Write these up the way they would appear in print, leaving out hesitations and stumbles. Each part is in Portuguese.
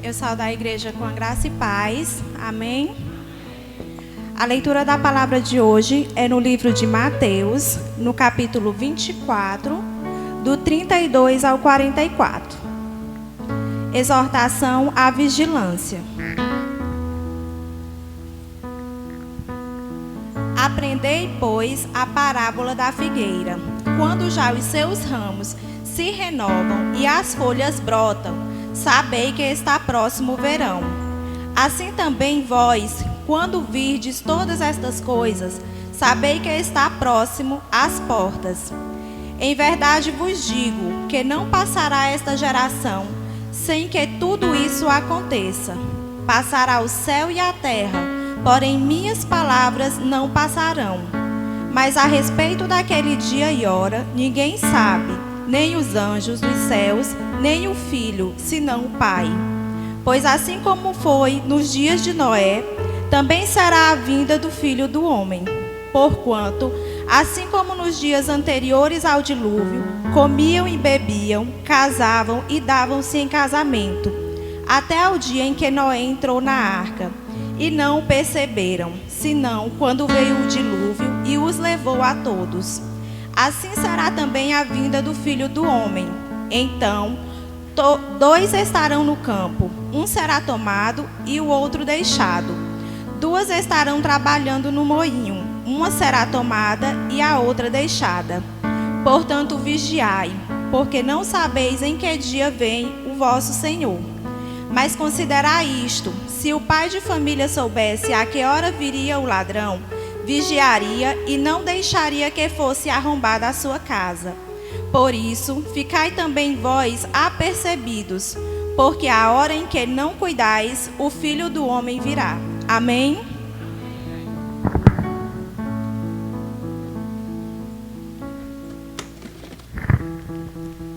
Eu saúdo a igreja com a graça e paz. Amém? A leitura da palavra de hoje é no livro de Mateus, no capítulo 24, do 32 ao 44. Exortação à vigilância. Aprendei, pois, a parábola da figueira. Quando já os seus ramos se renovam e as folhas brotam, sabei que está próximo o verão. Assim também vós, quando virdes todas estas coisas, sabei que está próximo às portas. Em verdade vos digo que não passará esta geração sem que tudo isso aconteça. Passará o céu e a terra, porém minhas palavras não passarão. Mas a respeito daquele dia e hora, ninguém sabe, nem os anjos dos céus, nem o Filho, senão o Pai. Pois assim como foi nos dias de Noé, também será a vinda do Filho do Homem. Porquanto, assim como nos dias anteriores ao dilúvio, comiam e bebiam, casavam e davam-se em casamento, até o dia em que Noé entrou na arca, e não o perceberam, senão quando veio o dilúvio e os levou a todos. Assim será também a vinda do Filho do Homem. Então, dois estarão no campo, um será tomado e o outro deixado. Duas estarão trabalhando no moinho, uma será tomada e a outra deixada. Portanto, vigiai, porque não sabeis em que dia vem o vosso Senhor. Mas considerai isto: se o pai de família soubesse a que hora viria o ladrão, vigiaria e não deixaria que fosse arrombada a sua casa. Por isso, ficai também vós apercebidos, porque a hora em que não cuidais, o Filho do Homem virá. Amém?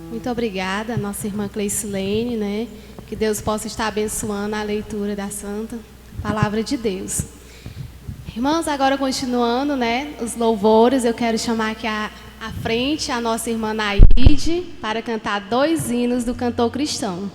Muito obrigada, nossa irmã Cleicilene, né? Que Deus possa estar abençoando a leitura da Santa Palavra de Deus. Irmãos, agora continuando, né, os louvores, eu quero chamar aqui à frente a nossa irmã Naide para cantar 2 hinos do cantor cristão.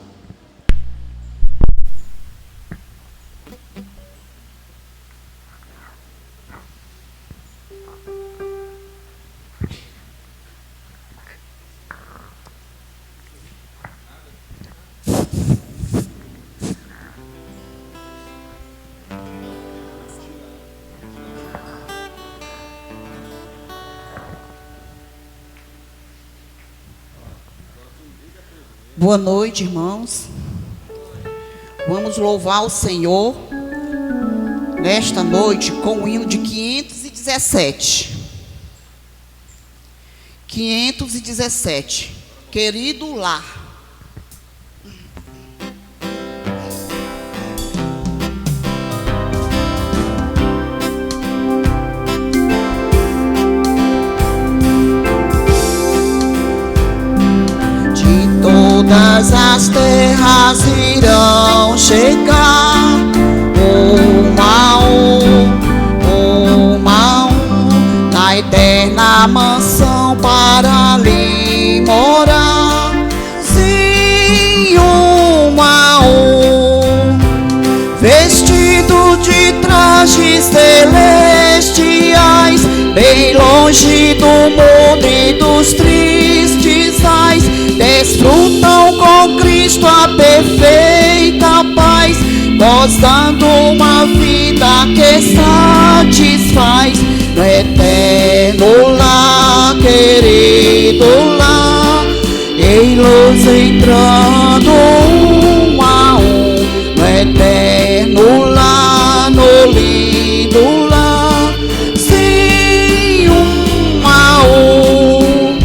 Boa noite, irmãos. Vamos louvar o Senhor nesta noite com o hino de 517. 517. Querido lar. Todas as terras irão chegar, uma a um, na eterna mansão para ali morar. Sim, a um, vestido de trajes celestiais, bem longe do mundo e dos tristes ais, desfrutam com Cristo a perfeita paz, gozando uma vida que satisfaz, no eterno lar, querido lar, em luz entrando a um, no eterno lar, no lindo lar, sim, a um.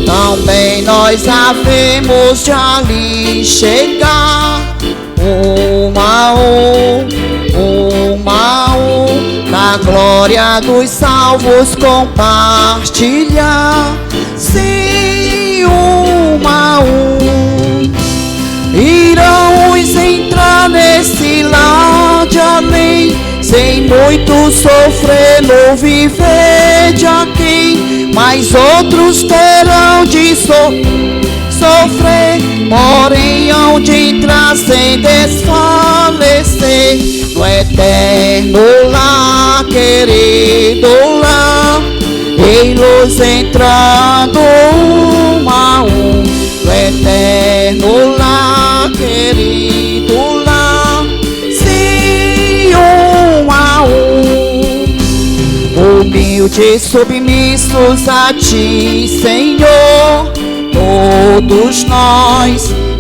Também nós havemos de ali chegar, uma a um, na glória dos salvos compartilhar, sim, a um. Irão entrar nesse lar de além, sem muito sofrer no viver de aquém, mas outros terão de sofrer, porém hão de entrar sem desfalecer no eterno lar, querido lar, em luz entrando um a um, no eterno lar, querido lar, sim, um a um, humildes, submissos a ti, Senhor.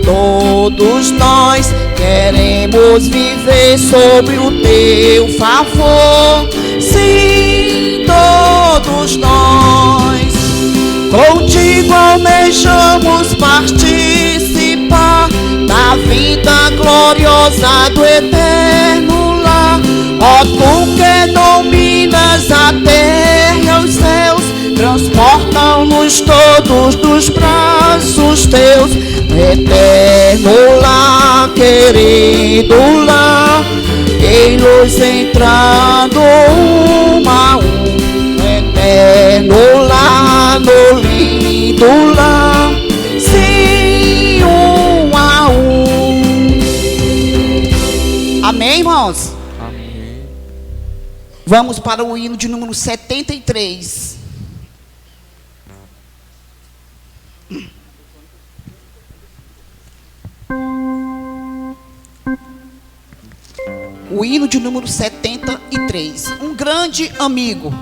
Todos nós queremos viver sobre o teu favor. Sim, todos nós contigo almejamos participar da vida gloriosa do eterno lar. Ó tu que dominas a terra e os céus, transportam-nos todos dos braços teus, eterno lar, querido lar, em luz entrando um a um, eterno lar, no lindo lar, sim, um a um. Amém, irmãos? Amém. Vamos para o hino de número 73. O hino de número 73. Um grande amigo.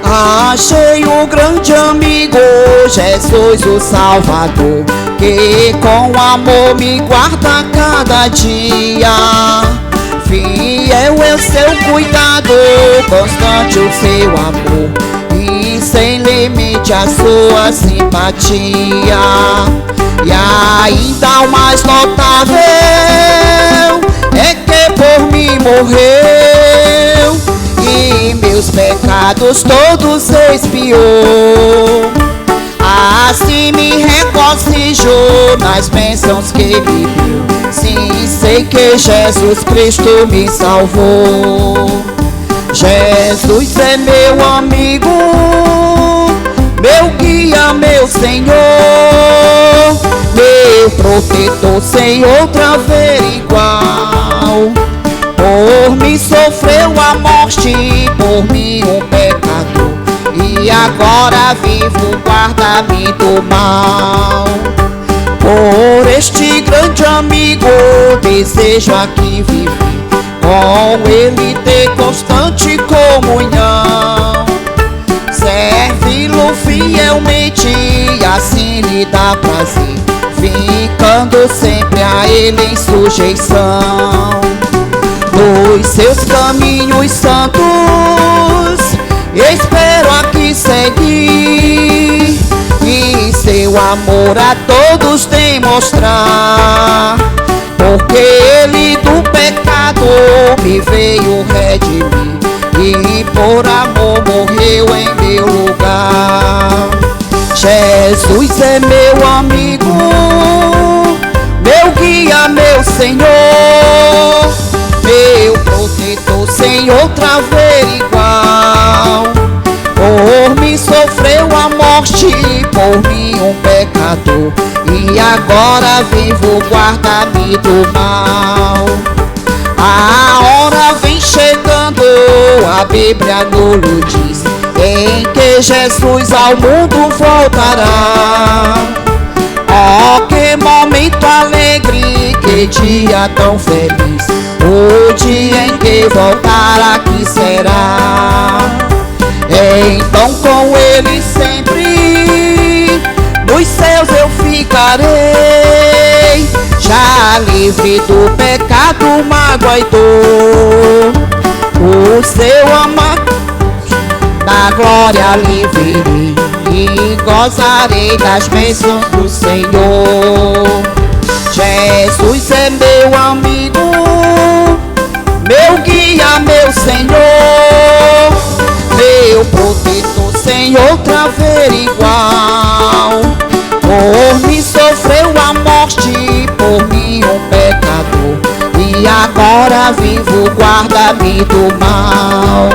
Achei um grande amigo, Jesus o Salvador, que com amor me guarda cada dia. Fiel é o seu cuidado, constante o seu amor, e sem limite a sua simpatia. E ainda o mais notável é que por mim morreu e meus pecados todos expiou. Assim me regozijo nas bênçãos que me deu. Sim, sei que Jesus Cristo me salvou. Jesus é meu amigo, meu guia, meu Senhor, meu protetor, sem outra ver igual. Por mim sofreu a morte, por mim um pecador, e agora vivo, guarda-me do mal. Por este grande amigo desejo aqui viver, com ele ter constante comunhão, servi-lo fielmente e assim lhe dá prazer, ficando sempre a ele em sujeição. Nos seus caminhos santos espero aqui seguir, e seu amor a todos demonstrar, porque ele do pecado me veio redimir, e por amor morreu em meu lugar. Jesus é meu amigo, meu guia, meu Senhor, meu protetor, sem outra ver igual. Por mim sofreu a morte, por mim um pecador, e agora vivo, guarda-me do mal. A hora vem chegando, a Bíblia nos diz, em que Jesus ao mundo voltará. Oh, que momento alegre, que dia tão feliz, o dia em que voltar aqui será. Então com ele sempre nos céus eu ficarei, já livre do pecado, mágoa e dor. O seu amor na glória lhe verei, e gozarei das bênçãos do Senhor. Jesus é meu amigo, meu guia, meu Senhor, meu protetor, sem outra ver igual. Por mim guarda-me do mal.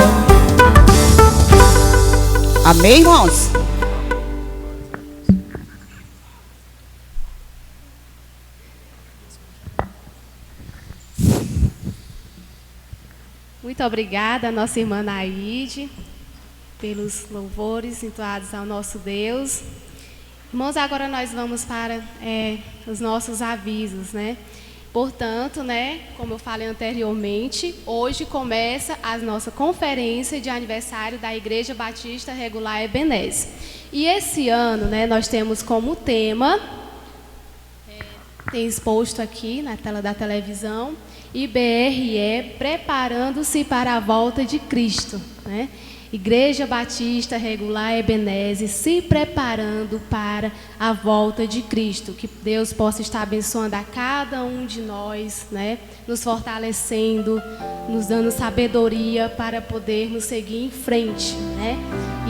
Amém, irmãos? Muito obrigada, nossa irmã Naide, pelos louvores entoados ao nosso Deus. Irmãos, agora nós vamos para os nossos avisos, né? Portanto, né, como eu falei anteriormente, hoje começa a nossa conferência de aniversário da Igreja Batista Regular Ebenezer. E esse ano, né, nós temos como tema, tem exposto aqui na tela da televisão, IBRE, preparando-se para a volta de Cristo, né? Igreja Batista Regular Ebenezer, se preparando para a volta de Cristo. Que Deus possa estar abençoando a cada um de nós, né? Nos fortalecendo, nos dando sabedoria para podermos seguir em frente, né?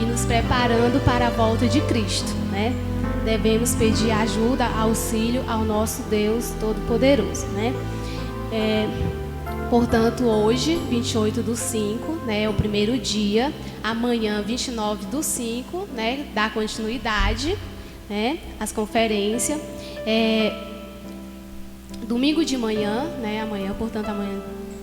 E nos preparando para a volta de Cristo, né? Devemos pedir ajuda, auxílio ao nosso Deus Todo-Poderoso, né? Portanto, hoje, 28/5, né, é o primeiro dia. Amanhã, 29/5, né, dá continuidade, né, às conferências. Domingo de manhã, né, amanhã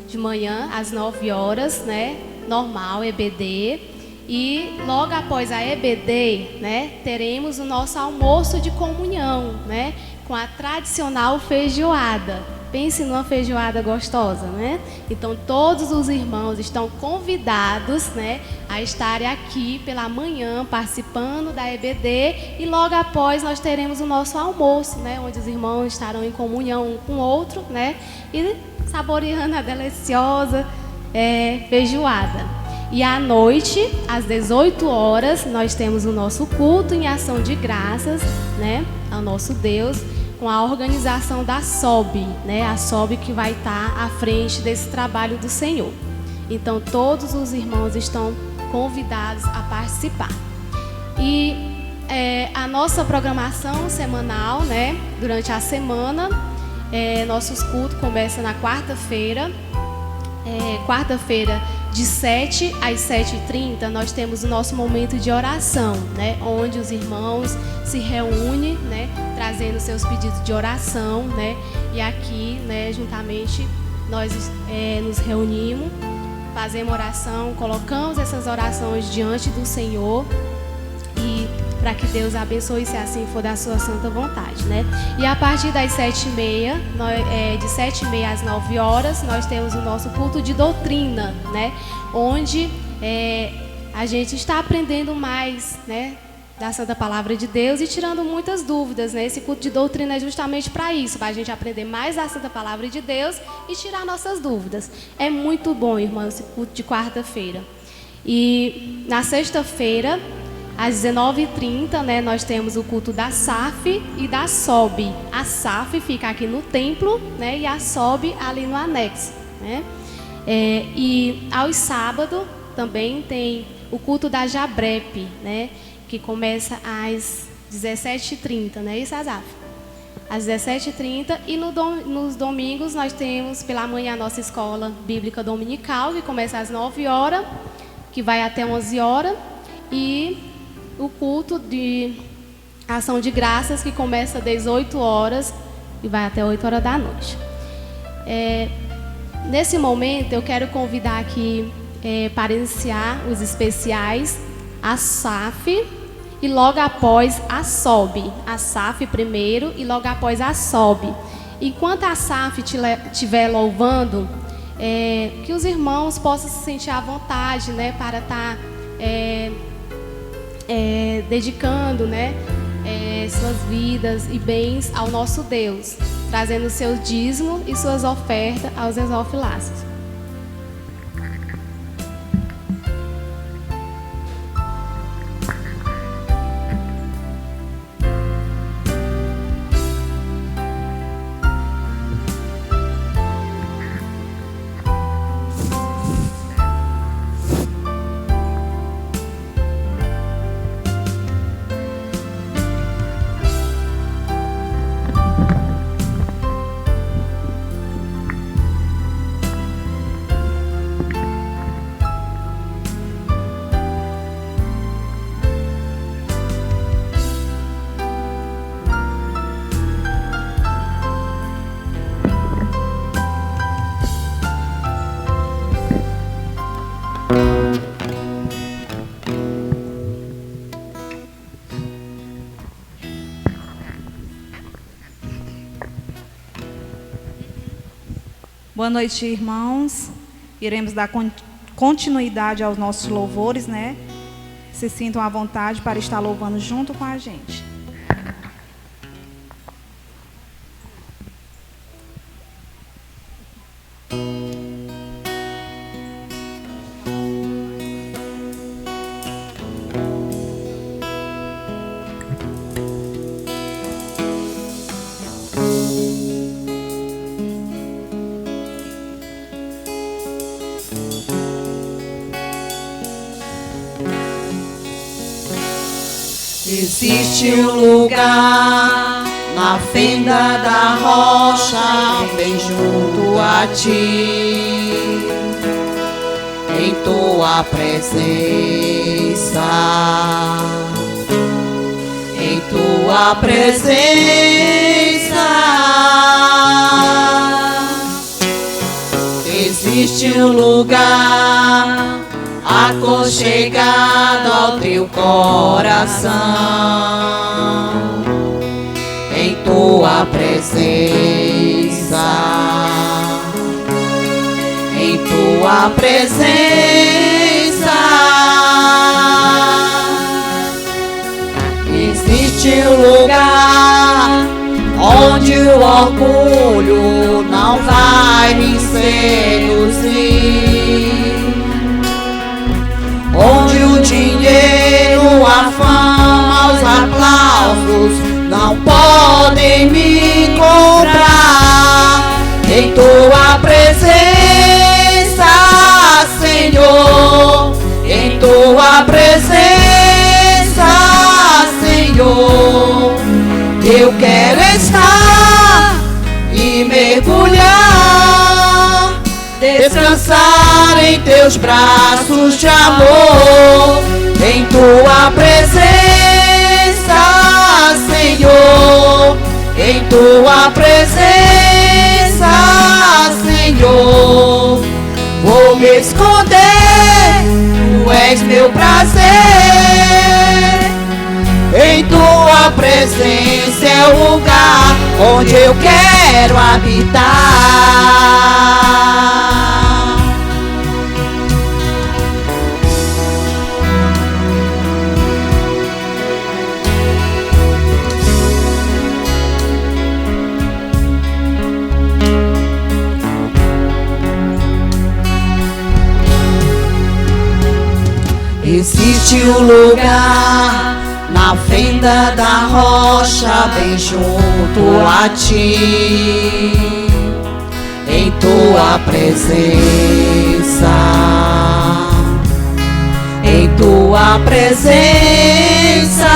de manhã, às 9 horas, né, normal, EBD. E logo após a EBD, né, teremos o nosso almoço de comunhão, né, com a tradicional feijoada. Pense numa feijoada gostosa, né? Então, todos os irmãos estão convidados, né, a estarem aqui pela manhã, participando da EBD. E logo após nós teremos o nosso almoço, né, onde os irmãos estarão em comunhão um com o outro, né, e saboreando a deliciosa feijoada. E à noite, às 18 horas, nós temos o nosso culto em ação de graças, né, ao nosso Deus, com a organização da SOB, né? A SOB que vai estar à frente desse trabalho do Senhor. Então, todos os irmãos estão convidados a participar. E a nossa programação semanal, né? Durante a semana, nossos cultos começam na quarta-feira. Quarta-feira, de 7 às 7h30, nós temos o nosso momento de oração, né? Onde os irmãos se reúnem, né? Trazendo seus pedidos de oração, né? E aqui, né, juntamente, nós nos reunimos, fazemos oração, colocamos essas orações diante do Senhor e para que Deus abençoe, se assim for da sua santa vontade, né? E a partir das 7h30, de 7h30 às 9 horas, nós temos o nosso culto de doutrina, né? Onde a gente está aprendendo mais, né, da Santa Palavra de Deus e tirando muitas dúvidas, né? Esse culto de doutrina é justamente para isso, para a gente aprender mais da Santa Palavra de Deus e tirar nossas dúvidas. É muito bom, irmão, esse culto de quarta-feira. E na sexta-feira, às 19h30, né, nós temos o culto da SAF e da SOB. A SAF fica aqui no templo, né, e a SOB ali no anexo, né? E aos sábados também tem o culto da JABREP, né, que começa às 17h30, né, isso, Azaf? Às 17h30. E nos domingos nós temos pela manhã a nossa escola bíblica dominical, que começa às 9 horas, que vai até 11 horas. E o culto de ação de graças, que começa às 18 horas e vai até 8 horas da noite. Nesse momento, eu quero convidar aqui, para iniciar os especiais, a SAF e logo após a SOB. A SAF primeiro e logo após a SOB. Enquanto a SAF estiver louvando, que os irmãos possam se sentir à vontade, né, para estar dedicando, né, suas vidas e bens ao nosso Deus, trazendo seus dízimos e suas ofertas aos exalfilaços. Boa noite, irmãos. Iremos dar continuidade aos nossos louvores, né? Se sintam à vontade para estar louvando junto com a gente. Existe um lugar na fenda da rocha, bem junto a ti, em tua presença, em tua presença. Existe um lugar aconchegado ao teu coração, em tua presença, em tua presença. Existe um lugar onde o orgulho não vai me seduzir, onde o dinheiro, a fama, os aplausos não podem me comprar. Em tua presença, Senhor, em tua presença, Senhor, eu quero estar e mergulhar, descansar em teus braços de amor, em tua presença, Senhor, em tua presença, Senhor. Vou me esconder, tu és meu prazer, em tua presença é o lugar onde eu quero habitar. Existe um lugar na fenda da rocha, bem junto a ti, em tua presença, em tua presença.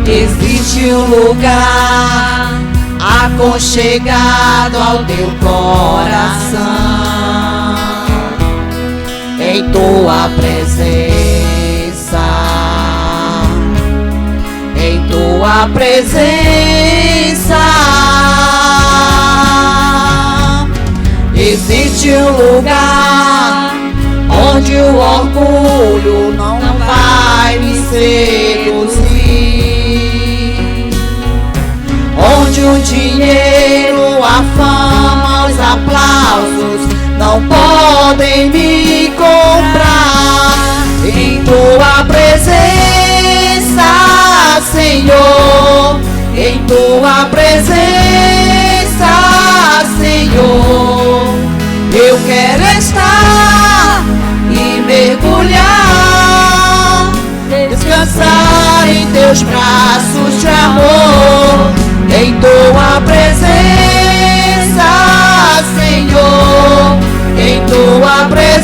Existe um lugar aconchegado ao teu coração, em tua presença, em tua presença. Existe um lugar onde o orgulho não vai me seduzir, onde o dinheiro, a fama, os aplausos não podem me comprar. Em tua presença, Senhor, em tua presença, Senhor, eu quero estar e mergulhar, descansar em teus braços de amor, em tua presença, Senhor, em tua presença,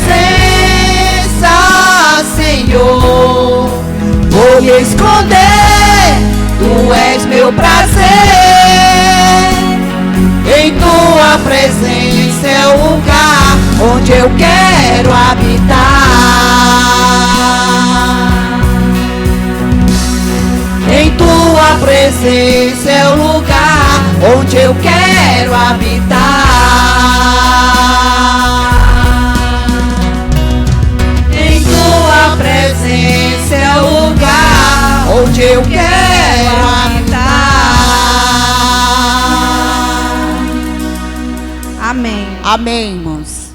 Senhor. Vou me esconder, tu és meu prazer, em tua presença é o lugar onde eu quero habitar. Em tua presença é o lugar onde eu quero habitar. Em tua presença é o lugar onde eu quero habitar. Amém, irmãos.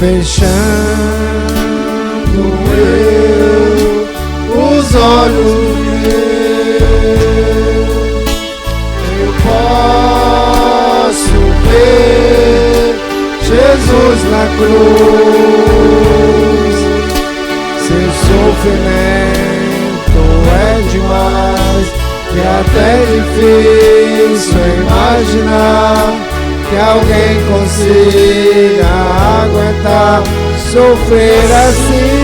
Fechando eu os olhos meus, eu posso ver Jesus na cruz. Seu sofrimento é demais e até difícil imaginar que alguém consiga aguentar sofrer assim.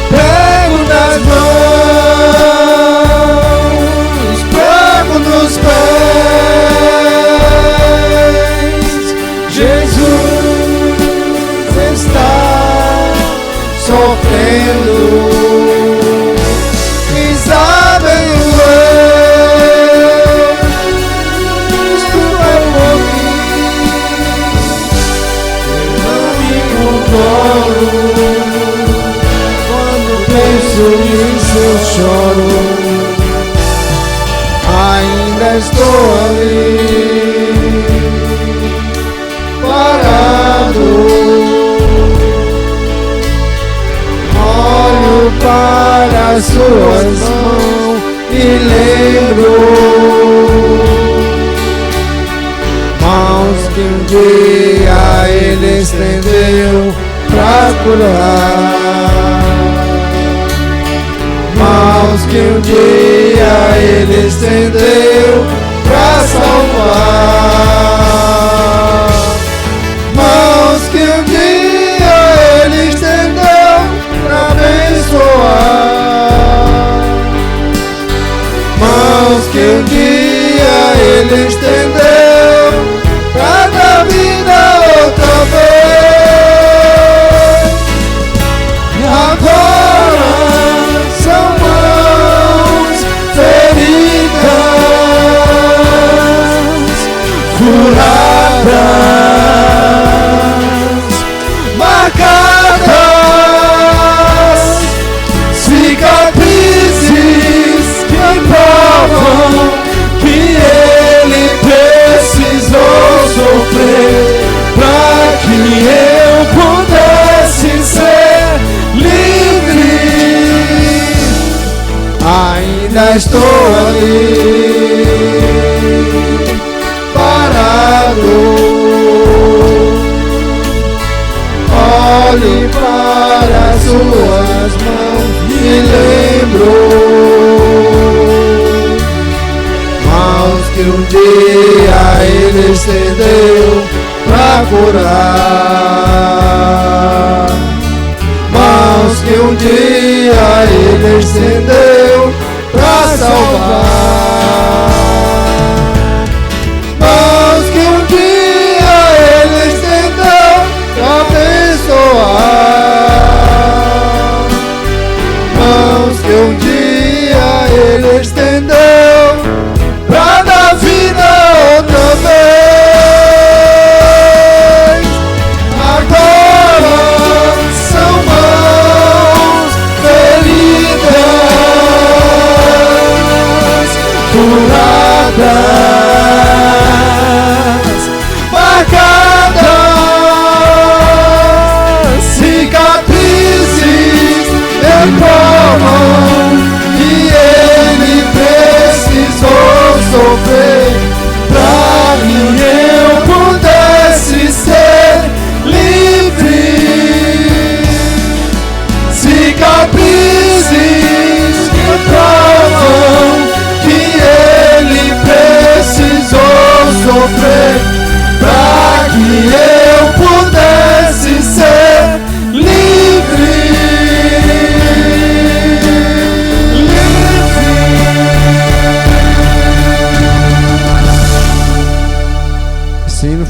Prego nas mãos, prego nos pés, Jesus está sofrendo. E sabem quando penso nisso eu choro. Ainda estou ali, parado, olho para as suas mãos e lembro mãos que um dia Ele estendeu pra curar, mãos que um dia Ele estendeu pra salvar, mãos que um dia Ele estendeu pra abençoar, mãos que um dia Ele estendeu pra dar vida outra vez. E agora são mãos feridas, furadas, marcadas, cicatrizes que provam que Ele precisou sofrer para que eu pudesse ser livre. Ainda estou ali, parado, olhe para as suas mãos e lembro mãos que um dia Ele estendeu pra curar, mãos que um dia Ele estendeu pra salvar, mãos que um dia Ele estendeu pra abençoar, mãos que um dia Ele estendeu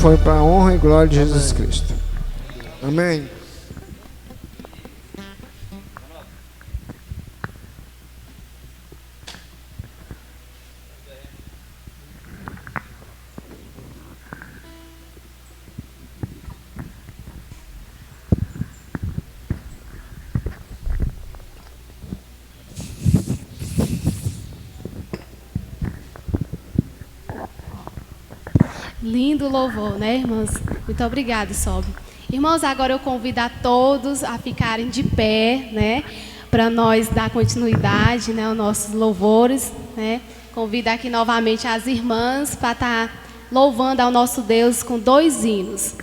foi para a honra e glória de Jesus Cristo. Amém. Lindo louvor, né, irmãos? Muito obrigada, Sobe. Irmãos, agora eu convido a todos a ficarem de pé, né, para nós dar continuidade, né, aos nossos louvores, né. Convido aqui novamente as irmãs para estar louvando ao nosso Deus com 2 hinos.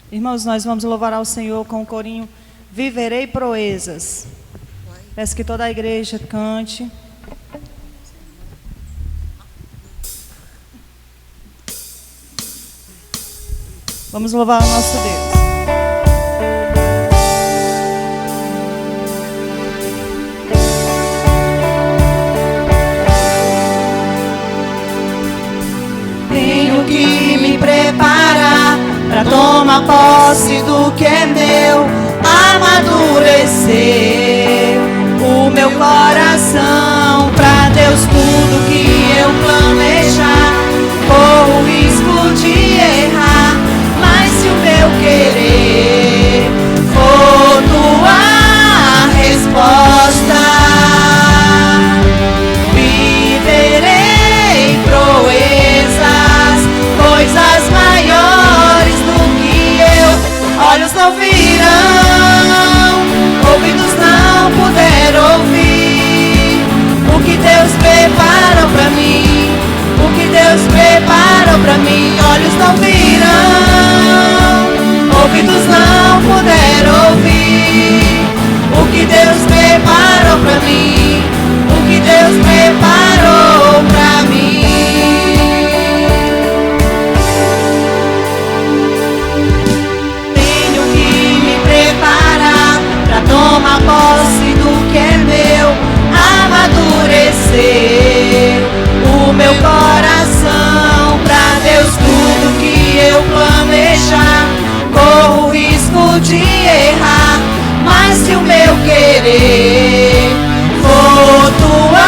Irmãos, nós vamos louvar ao Senhor com o corinho Viverei Proezas. Peço que toda a igreja cante. Vamos louvar o nosso Deus. Tenho que me preparar pra tomar posse do que é meu, amadurecer o meu coração pra Deus tudo que eu planejar. Corro o risco de errar, mas se o meu querer for tua resposta, viverei proezas, coisas maiores do que eu. Olhos não virão, ouvidos não puderam ouvir o que Deus preparou pra mim, o que Deus preparou pra mim. Olhos não virão, ouvidos não puderam ouvir o que Deus preparou pra mim, o que Deus preparou pra mim. Tenho que me preparar pra tomar posse do que é meu, amadurecer o meu coração pra Deus tudo que eu planejar. Corro o risco de errar, mas se o meu querer for tua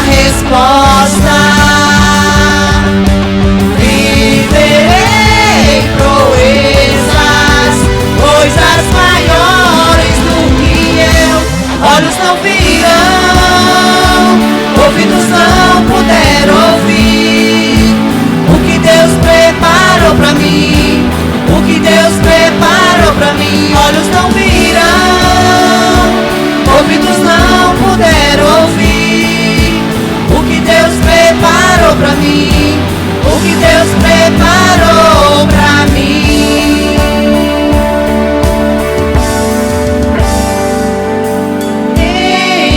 resposta, viverei proezas, coisas maiores do que eu. Olhos não virão, ouvidos não puderam ouvir o que Deus preparou pra mim, o que Deus preparou pra mim. Olhos não virão, ouvidos não puderam ouvir o que Deus preparou pra mim, o que Deus preparou pra mim.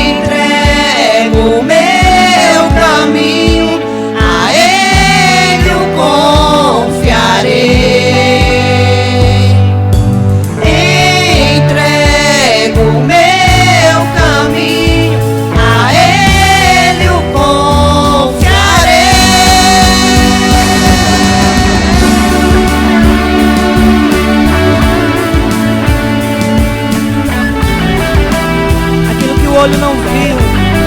Entrego o meu caminho, a Ele eu confiarei. Entrego o meu caminho, a Ele eu confiarei. Aquilo que o olho não viu,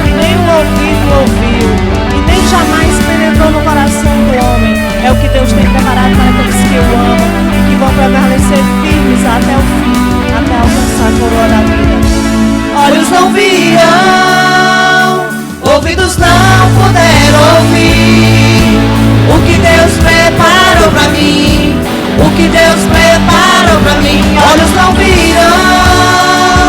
e nem o ouvido ouviu, e nem jamais penetrou no coração do homem, é o que Deus tem preparado para aqueles que o amam e que vão permanecer firmes até o fim, até alcançar a coroa da vida. Olhos não viram, ouvidos não puderam ouvir o que Deus preparou pra mim, o que Deus preparou pra mim. Olhos não viram,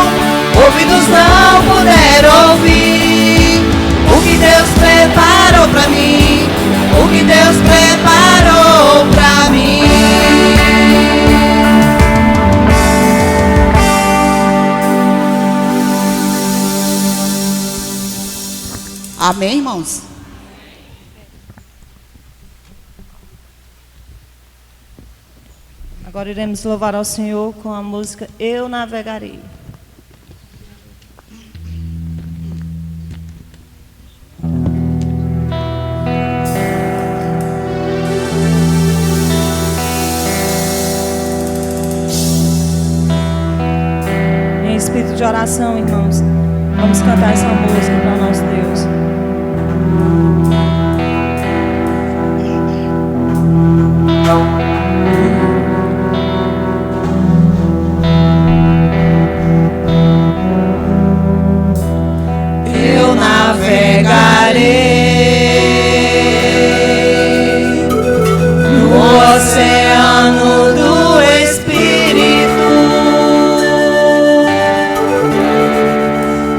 Amém, irmãos? Agora iremos louvar ao Senhor com a música Eu Navegarei. Em espírito de oração, irmãos, vamos cantar essa música para o nosso Deus. Eu navegarei no oceano do Espírito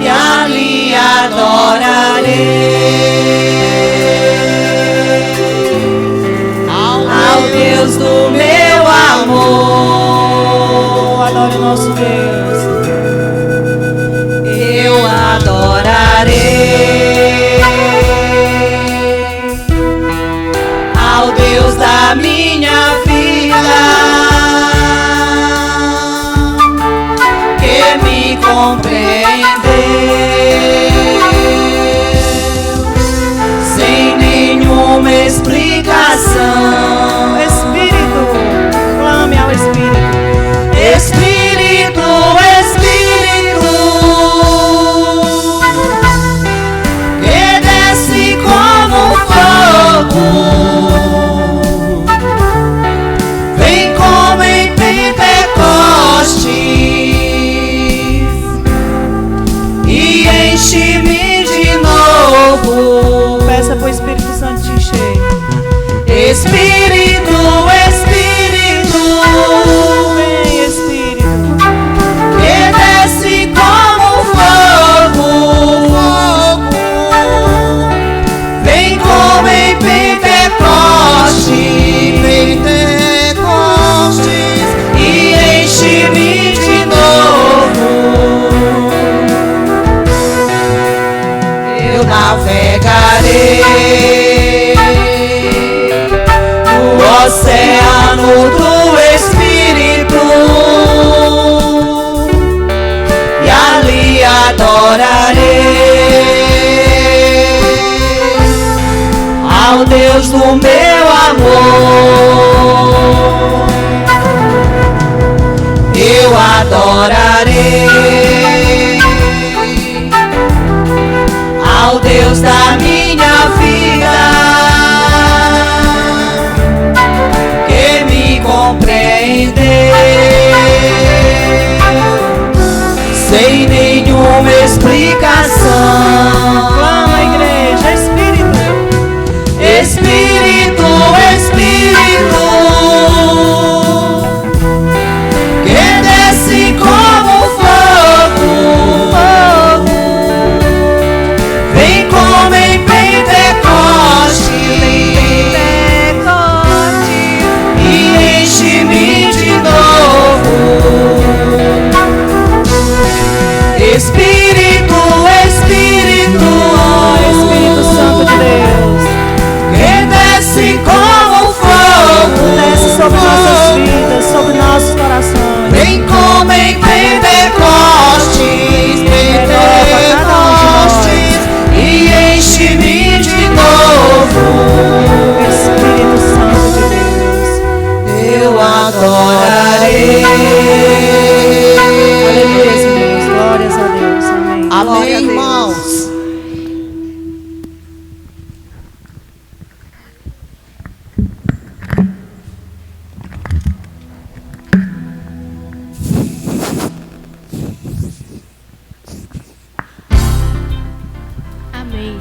e ali adorarei ao Deus do meu amor. Adore o nosso Deus. Eu adorarei ao Deus da minha vida, que me compreendeu sem nenhuma explicação. Espírito, clame ao Espírito. Espírito, Espírito, que desce como fogo, vem como em Pentecostes e enche-me de novo. Peça para o Espírito Santo te encher. Espírito, Espírito, Vem, Espírito. que desce como fogo, vem como em Pentecostes e enche-me de novo. Eu navegarei no oceano do Espírito e ali adorarei ao Deus do meu amor. Eu adorarei ao Deus da minha vida, que me compreendeu sem nenhuma explicação. Clama, igreja. Espírito. Espírito, Espírito, que desce como fogo, vem como em Pentecostes e enche-me de novo. Espírito, Espírito, Espírito Santo de Deus. que desce como fogo, Desce sobre nossas vidas, sobre nossos corações. vem como em Pentecostes, Pentecostes e enche-me de novo. Espírito Santo de Deus. Eu adorarei. Aleluia, irmãos. Glórias a Deus. Amém. Amém, irmãos. Amém.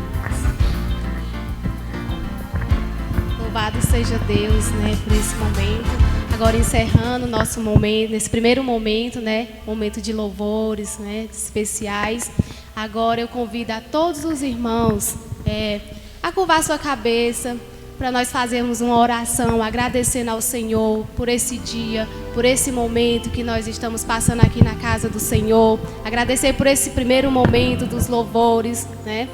Louvado seja Deus, né, por esse momento. Agora encerrando o nosso momento, nesse primeiro momento, né, momento de louvores, né, especiais. Agora eu convido a todos os irmãos a curvar sua cabeça para nós fazermos uma oração, agradecendo ao Senhor por esse dia, por esse momento que nós estamos passando aqui na casa do Senhor. Agradecer por esse primeiro momento dos louvores, né?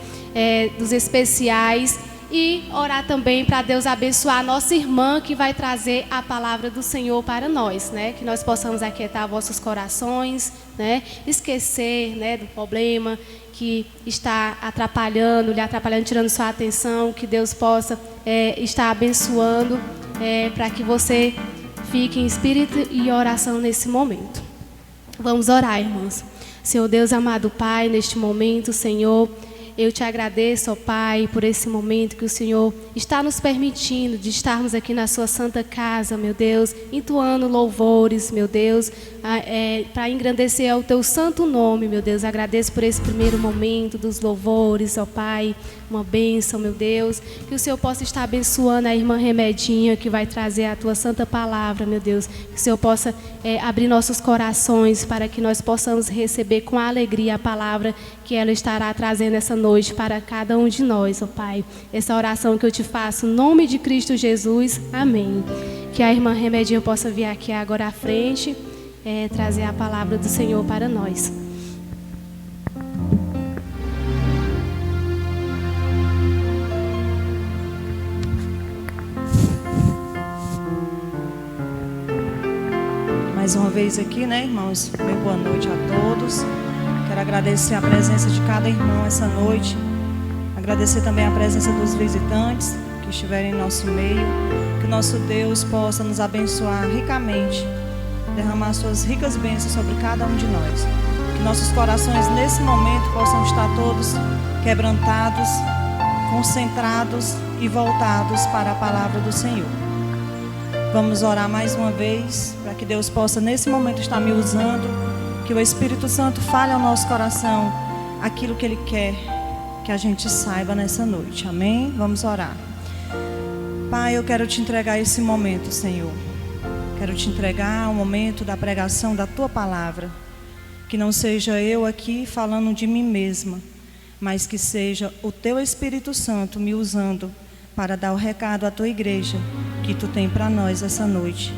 dos especiais. E orar também para Deus abençoar a nossa irmã que vai trazer a palavra do Senhor para nós, né? Que nós possamos aquietar vossos corações, né? Esquecer, né, do problema que está lhe atrapalhando, tirando sua atenção. Que Deus possa estar abençoando para que você fique em espírito e oração nesse momento. Vamos orar, irmãos. Senhor Deus, amado Pai, neste momento, Senhor, eu te agradeço, ó Pai, por esse momento que o Senhor está nos permitindo de estarmos aqui na sua santa casa, meu Deus, entoando louvores, meu Deus, para engrandecer ao teu santo nome, meu Deus. Agradeço por esse primeiro momento dos louvores, ó Pai, uma bênção, meu Deus, que o Senhor possa estar abençoando a irmã Remedinha, que vai trazer a tua santa palavra, meu Deus, que o Senhor possa abrir nossos corações para que nós possamos receber com alegria a palavra que ela estará trazendo essa noite para cada um de nós, ó Pai. Essa oração que eu te faço, em nome de Cristo Jesus, amém. Que a irmã Remedinha possa vir aqui agora à frente, trazer a palavra do Senhor para nós. Mais uma vez aqui, né, irmãos? Meu boa noite a todos. Quero agradecer a presença de cada irmão essa noite. Agradecer também a presença dos visitantes que estiverem em nosso meio. Que o nosso Deus possa nos abençoar ricamente, derramar suas ricas bênçãos sobre cada um de nós. Que nossos corações nesse momento possam estar todos quebrantados, concentrados e voltados para a palavra do Senhor. Vamos orar mais uma vez para que Deus possa nesse momento estar me usando, que o Espírito Santo fale ao nosso coração aquilo que Ele quer que a gente saiba nessa noite. Amém? Vamos orar. Pai, eu quero te entregar esse momento, Senhor. Quero te entregar o momento da pregação da Tua palavra. Que não seja eu aqui falando de mim mesma, mas que seja o Teu Espírito Santo me usando para dar o recado à Tua igreja que Tu tem para nós essa noite.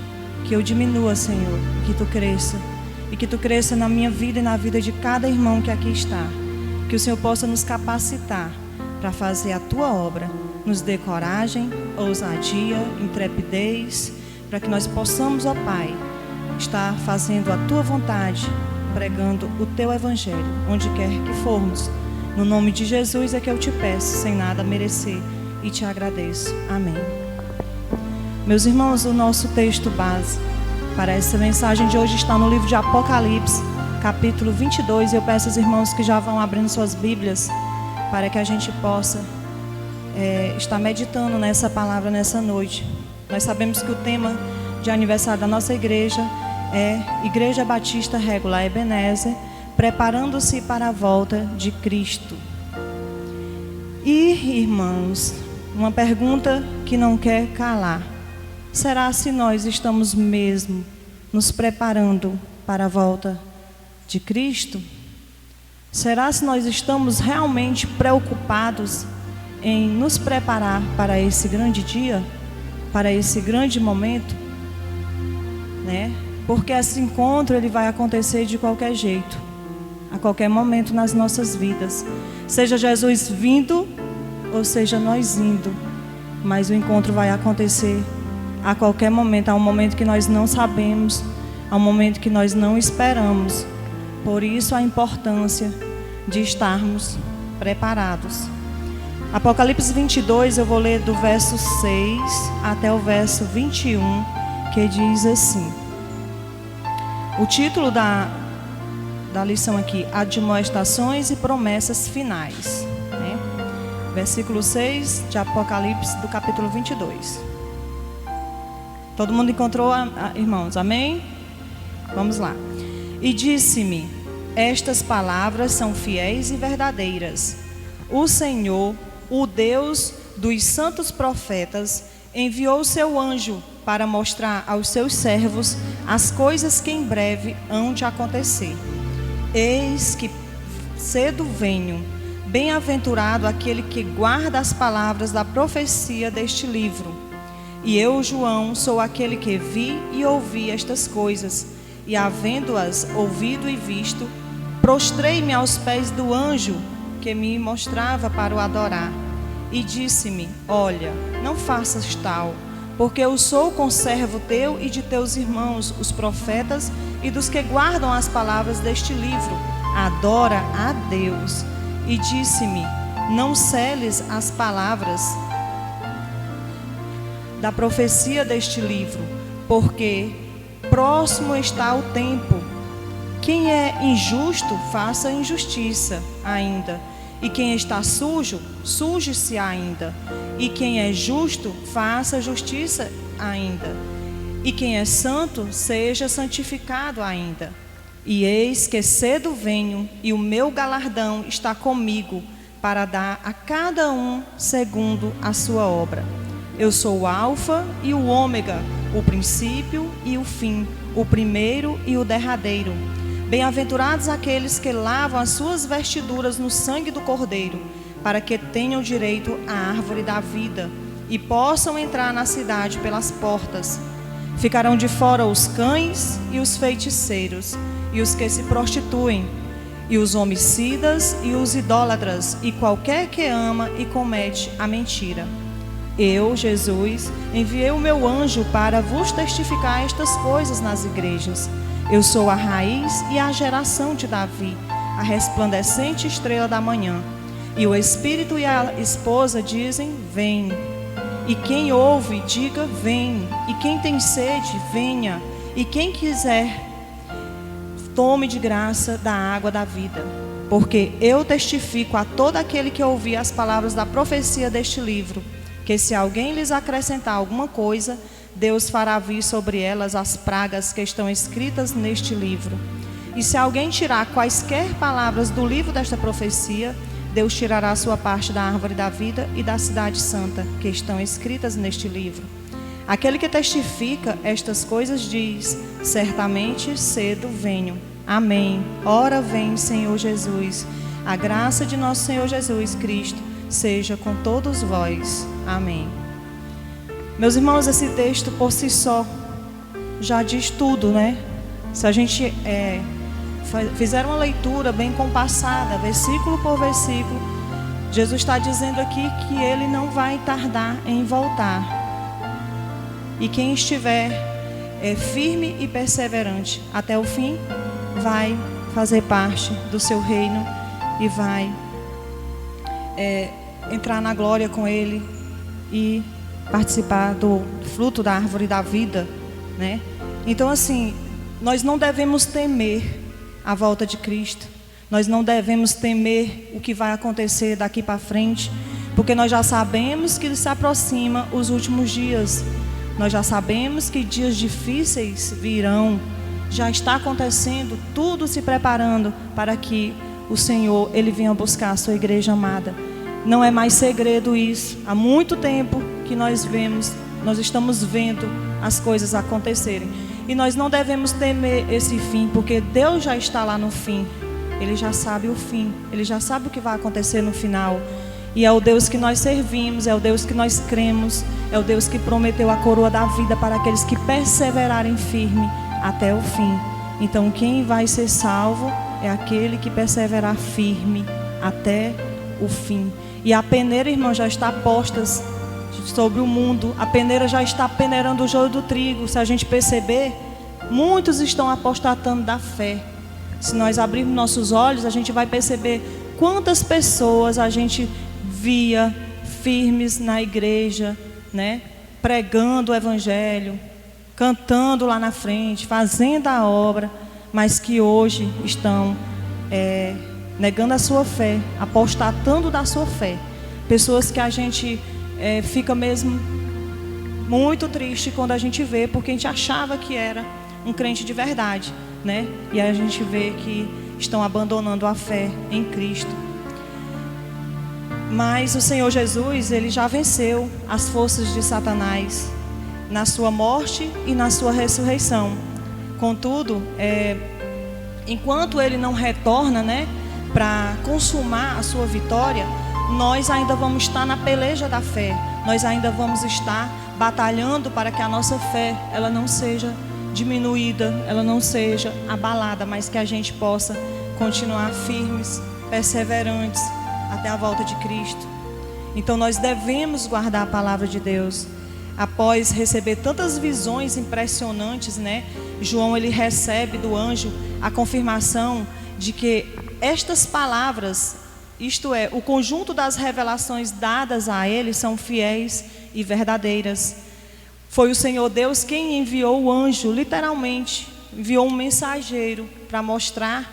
Que eu diminua, Senhor, que Tu cresça. E que Tu cresça na minha vida e na vida de cada irmão que aqui está. Que o Senhor possa nos capacitar para fazer a Tua obra. Nos dê coragem, ousadia, intrepidez, para que nós possamos, ó Pai, estar fazendo a Tua vontade, pregando o Teu Evangelho, onde quer que formos. No nome de Jesus é que eu te peço, sem nada merecer, e te agradeço. Amém. Meus irmãos, o nosso texto base para essa mensagem de hoje está no livro de Apocalipse, capítulo 22. Eu peço aos irmãos que já vão abrindo suas Bíblias para que a gente possa estar meditando nessa palavra nessa noite. Nós sabemos que o tema de aniversário da nossa igreja é Igreja Batista Regular Ebenezer, preparando-se para a volta de Cristo. E, irmãos, uma pergunta que não quer calar. Será se nós estamos mesmo nos preparando para a volta de Cristo? Será se nós estamos realmente preocupados em nos preparar para esse grande dia, para esse grande momento, né? Porque esse encontro ele vai acontecer de qualquer jeito, a qualquer momento nas nossas vidas. Seja Jesus vindo ou seja nós indo, mas o encontro vai acontecer a qualquer momento. Há um momento que nós não sabemos, há um momento que nós não esperamos. Por isso a importância de estarmos preparados. Apocalipse 22, eu vou ler do verso 6 até o verso 21, que diz assim. O título da lição aqui, Admoestações e Promessas Finais, né? Versículo 6 de Apocalipse do capítulo 22. Todo mundo encontrou, irmãos? Amém? Vamos lá. E disse-me, estas palavras são fiéis e verdadeiras. O Senhor, o Deus dos santos profetas, enviou o seu anjo para mostrar aos seus servos as coisas que em breve hão de acontecer. Eis que cedo venho, bem-aventurado aquele que guarda as palavras da profecia deste livro. E eu, João, sou aquele que vi e ouvi estas coisas, e havendo-as ouvido e visto, prostrei-me aos pés do anjo que me mostrava para o adorar. E disse-me: olha, não faças tal, porque eu sou conservo teu e de teus irmãos, os profetas, e dos que guardam as palavras deste livro. Adora a Deus. E disse-me: não seles as palavras da profecia deste livro, porque próximo está o tempo. Quem é injusto, faça injustiça ainda. E quem está sujo, suje-se ainda. E quem é justo, faça justiça ainda. E quem é santo, seja santificado ainda. E eis que cedo venho, e o meu galardão está comigo, para dar a cada um segundo a sua obra. Eu sou o Alfa e o Ômega, o princípio e o fim, o primeiro e o derradeiro. Bem-aventurados aqueles que lavam as suas vestiduras no sangue do Cordeiro, para que tenham direito à árvore da vida e possam entrar na cidade pelas portas. Ficarão de fora os cães e os feiticeiros, e os que se prostituem, e os homicidas e os idólatras, e qualquer que ama e comete a mentira. Eu, Jesus, enviei o meu anjo para vos testificar estas coisas nas igrejas. Eu sou a raiz e a geração de Davi, a resplandecente estrela da manhã. E o Espírito e a esposa dizem: vem. E quem ouve, diga: vem. E quem tem sede, venha. E quem quiser, tome de graça da água da vida. Porque eu testifico a todo aquele que ouvir as palavras da profecia deste livro, que se alguém lhes acrescentar alguma coisa, Deus fará vir sobre elas as pragas que estão escritas neste livro. E se alguém tirar quaisquer palavras do livro desta profecia, Deus tirará a sua parte da árvore da vida e da cidade santa, que estão escritas neste livro. Aquele que testifica estas coisas diz: certamente cedo venho. Amém. Ora vem, Senhor Jesus. A graça de nosso Senhor Jesus Cristo seja com todos vós. Amém. Meus irmãos, esse texto por si só já diz tudo, né? Se a gente fizer uma leitura bem compassada, versículo por versículo, Jesus está dizendo aqui que Ele não vai tardar em voltar. E quem estiver firme e perseverante até o fim, vai fazer parte do seu reino e vai entrar na glória com Ele e participar do fruto da árvore da vida, né? Então, assim, nós não devemos temer a volta de Cristo. Nós não devemos temer o que vai acontecer daqui para frente, porque nós já sabemos que se aproxima os últimos dias. Nós já sabemos que dias difíceis virão. Já está acontecendo, tudo se preparando para que o Senhor, Ele venha buscar a sua igreja amada. Não é mais segredo isso. Há muito tempo que nós estamos vendo as coisas acontecerem. E nós não devemos temer esse fim, porque Deus já está lá no fim. Ele já sabe o fim, Ele já sabe o que vai acontecer no final. E é o Deus que nós servimos, é o Deus que nós cremos, é o Deus que prometeu a coroa da vida para aqueles que perseverarem firme até o fim. Então quem vai ser salvo é aquele que perseverar firme até o fim. E a peneira, irmão, já está posta sobre o mundo. A peneira já está peneirando o joio do trigo. Se a gente perceber, muitos estão apostatando da fé. Se nós abrirmos nossos olhos, a gente vai perceber quantas pessoas a gente via firmes na igreja, né? Pregando o evangelho, cantando lá na frente, fazendo a obra, mas que hoje estão negando a sua fé, apostatando da sua fé. Pessoas que a gente fica mesmo muito triste quando a gente vê, porque a gente achava que era um crente de verdade, né? E a gente vê que estão abandonando a fé em Cristo. Mas o Senhor Jesus, Ele já venceu as forças de Satanás na sua morte e na sua ressurreição. Contudo, enquanto Ele não retorna, né, para consumar a sua vitória, nós ainda vamos estar na peleja da fé. Nós ainda vamos estar batalhando para que a nossa fé ela não seja diminuída, ela não seja abalada, mas que a gente possa continuar firmes, perseverantes, até a volta de Cristo. Então nós devemos guardar a palavra de Deus. Após receber tantas visões impressionantes, né? João, ele recebe do anjo a confirmação de que estas palavras, isto é, o conjunto das revelações dadas a ele, são fiéis e verdadeiras. Foi o Senhor Deus quem enviou o anjo, literalmente, enviou um mensageiro para mostrar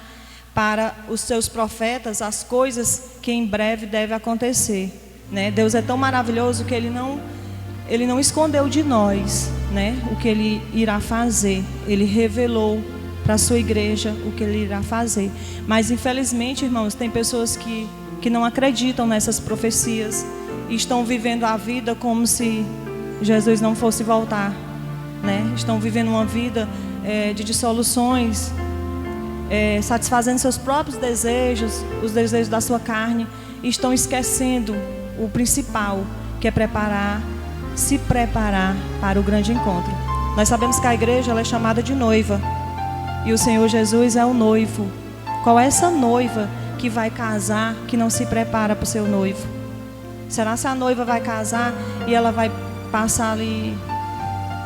para os seus profetas as coisas que em breve devem acontecer, né? Deus é tão maravilhoso que Ele não escondeu de nós, né, o que Ele irá fazer. Ele revelou para a sua igreja o que Ele irá fazer. Mas infelizmente, irmãos, tem pessoas que não acreditam nessas profecias e estão vivendo a vida como se Jesus não fosse voltar, né? Estão vivendo uma vida de dissoluções, satisfazendo seus próprios desejos, os desejos da sua carne, e estão esquecendo o principal, que é se preparar para o grande encontro. Nós sabemos que a igreja, ela é chamada de noiva, e o Senhor Jesus é o noivo. Qual é essa noiva que vai casar, que não se prepara para o seu noivo? Será que a noiva vai casar e ela vai passar ali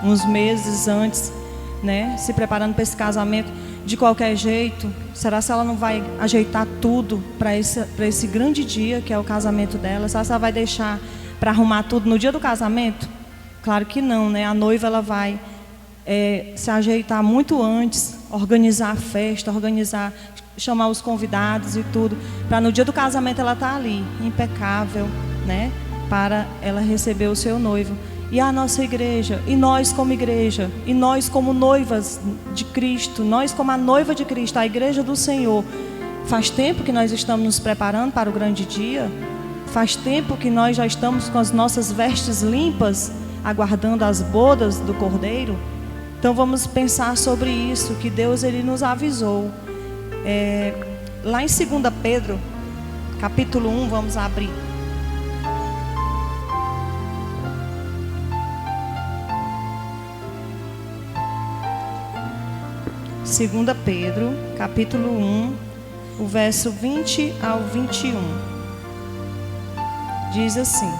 uns meses antes, né, se preparando para esse casamento de qualquer jeito? Será que ela não vai ajeitar tudo para esse grande dia que é o casamento dela? Será que ela vai deixar para arrumar tudo no dia do casamento? Claro que não, né? A noiva, ela vai se ajeitar muito antes, organizar a festa, chamar os convidados e tudo, para no dia do casamento ela estar ali, impecável, né, para ela receber o seu noivo. E a nossa igreja, e nós como igreja, e nós como noivas de Cristo, nós como a noiva de Cristo, a igreja do Senhor, faz tempo que nós estamos nos preparando para o grande dia. Faz tempo que nós já estamos com as nossas vestes limpas, aguardando as bodas do Cordeiro. Então vamos pensar sobre isso, que Deus, Ele nos avisou. Lá em 2 Pedro, capítulo 1, vamos abrir. Segunda Pedro, capítulo 1, o verso 20 ao 21. Diz assim: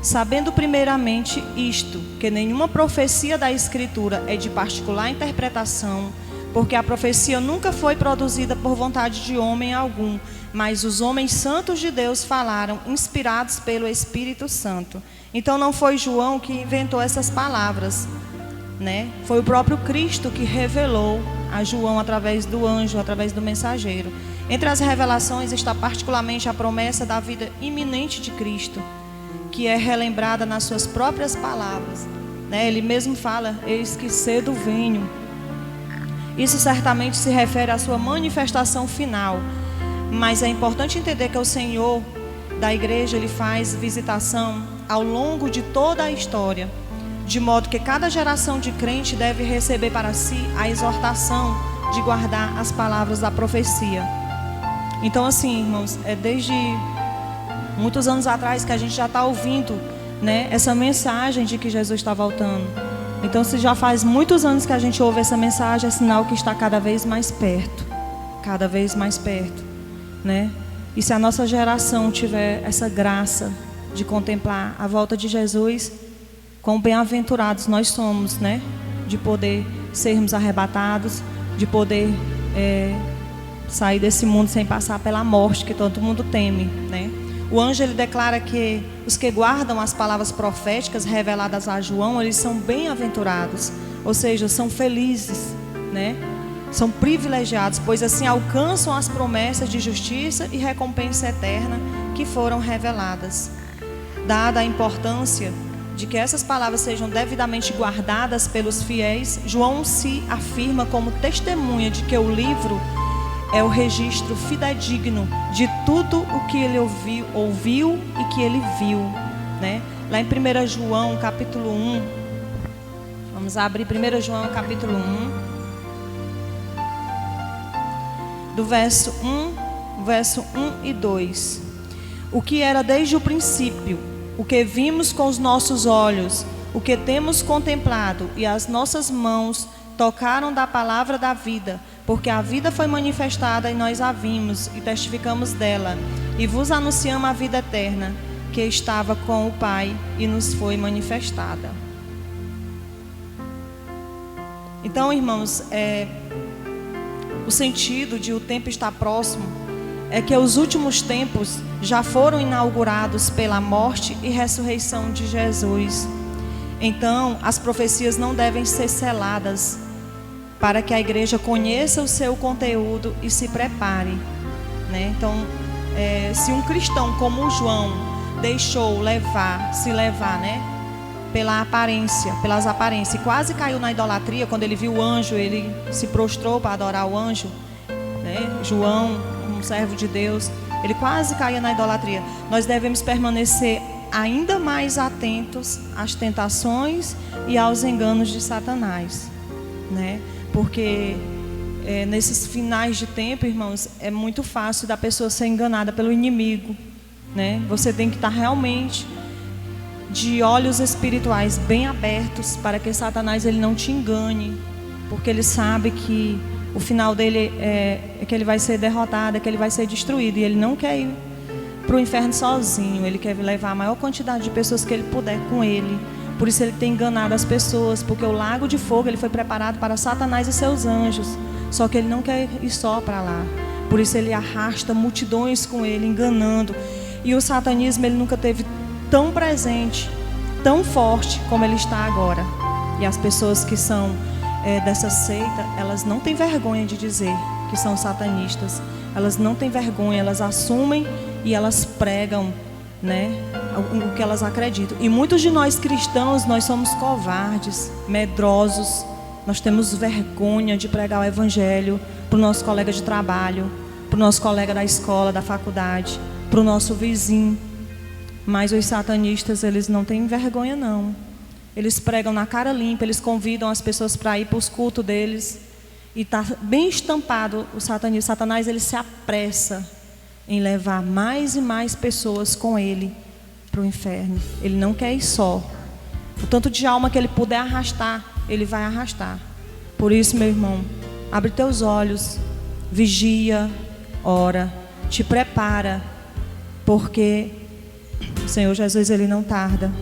sabendo primeiramente isto, que nenhuma profecia da Escritura é de particular interpretação, porque a profecia nunca foi produzida por vontade de homem algum, mas os homens santos de Deus falaram, inspirados pelo Espírito Santo. Então não foi João que inventou essas palavras, né? Foi o próprio Cristo que revelou a João através do anjo, através do mensageiro. Entre as revelações está particularmente a promessa da vida iminente de Cristo, que é relembrada nas suas próprias palavras, né? Ele mesmo fala: eis que cedo venho. Isso certamente se refere à sua manifestação final, mas é importante entender que o Senhor da igreja, Ele faz visitação ao longo de toda a história, de modo que cada geração de crente deve receber para si a exortação de guardar as palavras da profecia. Então, assim, irmãos, desde muitos anos atrás que a gente já está ouvindo, né, essa mensagem de que Jesus está voltando. Então, se já faz muitos anos que a gente ouve essa mensagem, é sinal que está cada vez mais perto, né? E se a nossa geração tiver essa graça de contemplar a volta de Jesus, quão bem-aventurados nós somos, né? De poder sermos arrebatados, de poder sair desse mundo sem passar pela morte que todo mundo teme, né? O anjo, ele declara que os que guardam as palavras proféticas reveladas a João, eles são bem-aventurados, ou seja, são felizes, né? São privilegiados, pois assim alcançam as promessas de justiça e recompensa eterna que foram reveladas. Dada a importância de que essas palavras sejam devidamente guardadas pelos fiéis, João se afirma como testemunha de que o livro é o registro fidedigno de tudo o que ele ouviu e que ele viu, né? Lá em 1 João, capítulo 1, vamos abrir 1 João, capítulo 1, do verso 1 e 2. O que era desde o princípio, o que vimos com os nossos olhos, o que temos contemplado e as nossas mãos tocaram da palavra da vida, porque a vida foi manifestada e nós a vimos e testificamos dela, e vos anunciamos a vida eterna, que estava com o Pai e nos foi manifestada. Então, irmãos, o sentido de o tempo estar próximo é que os últimos tempos já foram inaugurados pela morte e ressurreição de Jesus. Então, as profecias não devem ser seladas, para que a igreja conheça o seu conteúdo e se prepare, né? Então, se um cristão como o João deixou se levar, né, pelas aparências, e quase caiu na idolatria, quando ele viu o anjo, ele se prostrou para adorar o anjo, né? João, um servo de Deus, ele quase caía na idolatria. Nós devemos permanecer ainda mais atentos às tentações e aos enganos de Satanás, né? Porque nesses finais de tempo, irmãos, é muito fácil da pessoa ser enganada pelo inimigo, né? Você tem que estar realmente de olhos espirituais bem abertos para que Satanás ele não te engane, porque ele sabe que o final dele é que ele vai ser derrotado, é que ele vai ser destruído, e ele não quer ir para o inferno sozinho. Ele quer levar a maior quantidade de pessoas que ele puder com ele. Por isso ele tem enganado as pessoas, porque o lago de fogo ele foi preparado para Satanás e seus anjos, só que ele não quer ir só para lá. Por isso ele arrasta multidões com ele, enganando. E o satanismo ele nunca teve tão presente, tão forte como ele está agora. E as pessoas que são dessa seita, elas não têm vergonha de dizer que são satanistas. Elas não têm vergonha, elas assumem e elas pregam, né, o que elas acreditam. E muitos de nós cristãos, nós somos covardes, medrosos. Nós temos vergonha de pregar o evangelho para o nosso colega de trabalho, para o nosso colega da escola, da faculdade, para o nosso vizinho. Mas os satanistas, eles não têm vergonha não. Eles pregam na cara limpa, eles convidam as pessoas para ir para os cultos deles. E está bem estampado o satanismo. Satanás ele se apressa em levar mais e mais pessoas com ele para o inferno. Ele não quer ir só. O tanto de alma que ele puder arrastar, ele vai arrastar. Por isso, meu irmão, abre teus olhos, vigia, ora, te prepara, porque o Senhor Jesus ele não tarda.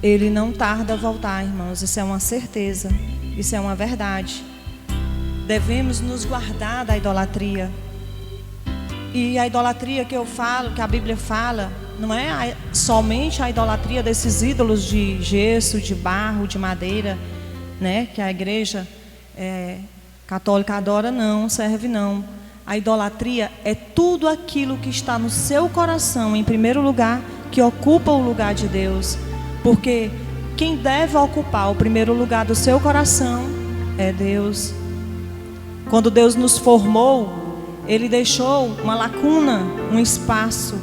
Ele não tarda a voltar, irmãos. Isso é uma certeza, isso é uma verdade. Devemos nos guardar da idolatria. E a idolatria que eu falo, que a Bíblia fala, não é somente a idolatria desses ídolos de gesso, de barro, de madeira, né, que a igreja católica adora, não, serve não. A idolatria é tudo aquilo que está no seu coração, em primeiro lugar, que ocupa o lugar de Deus. Porque quem deve ocupar o primeiro lugar do seu coração é Deus. Quando Deus nos formou, Ele deixou uma lacuna, um espaço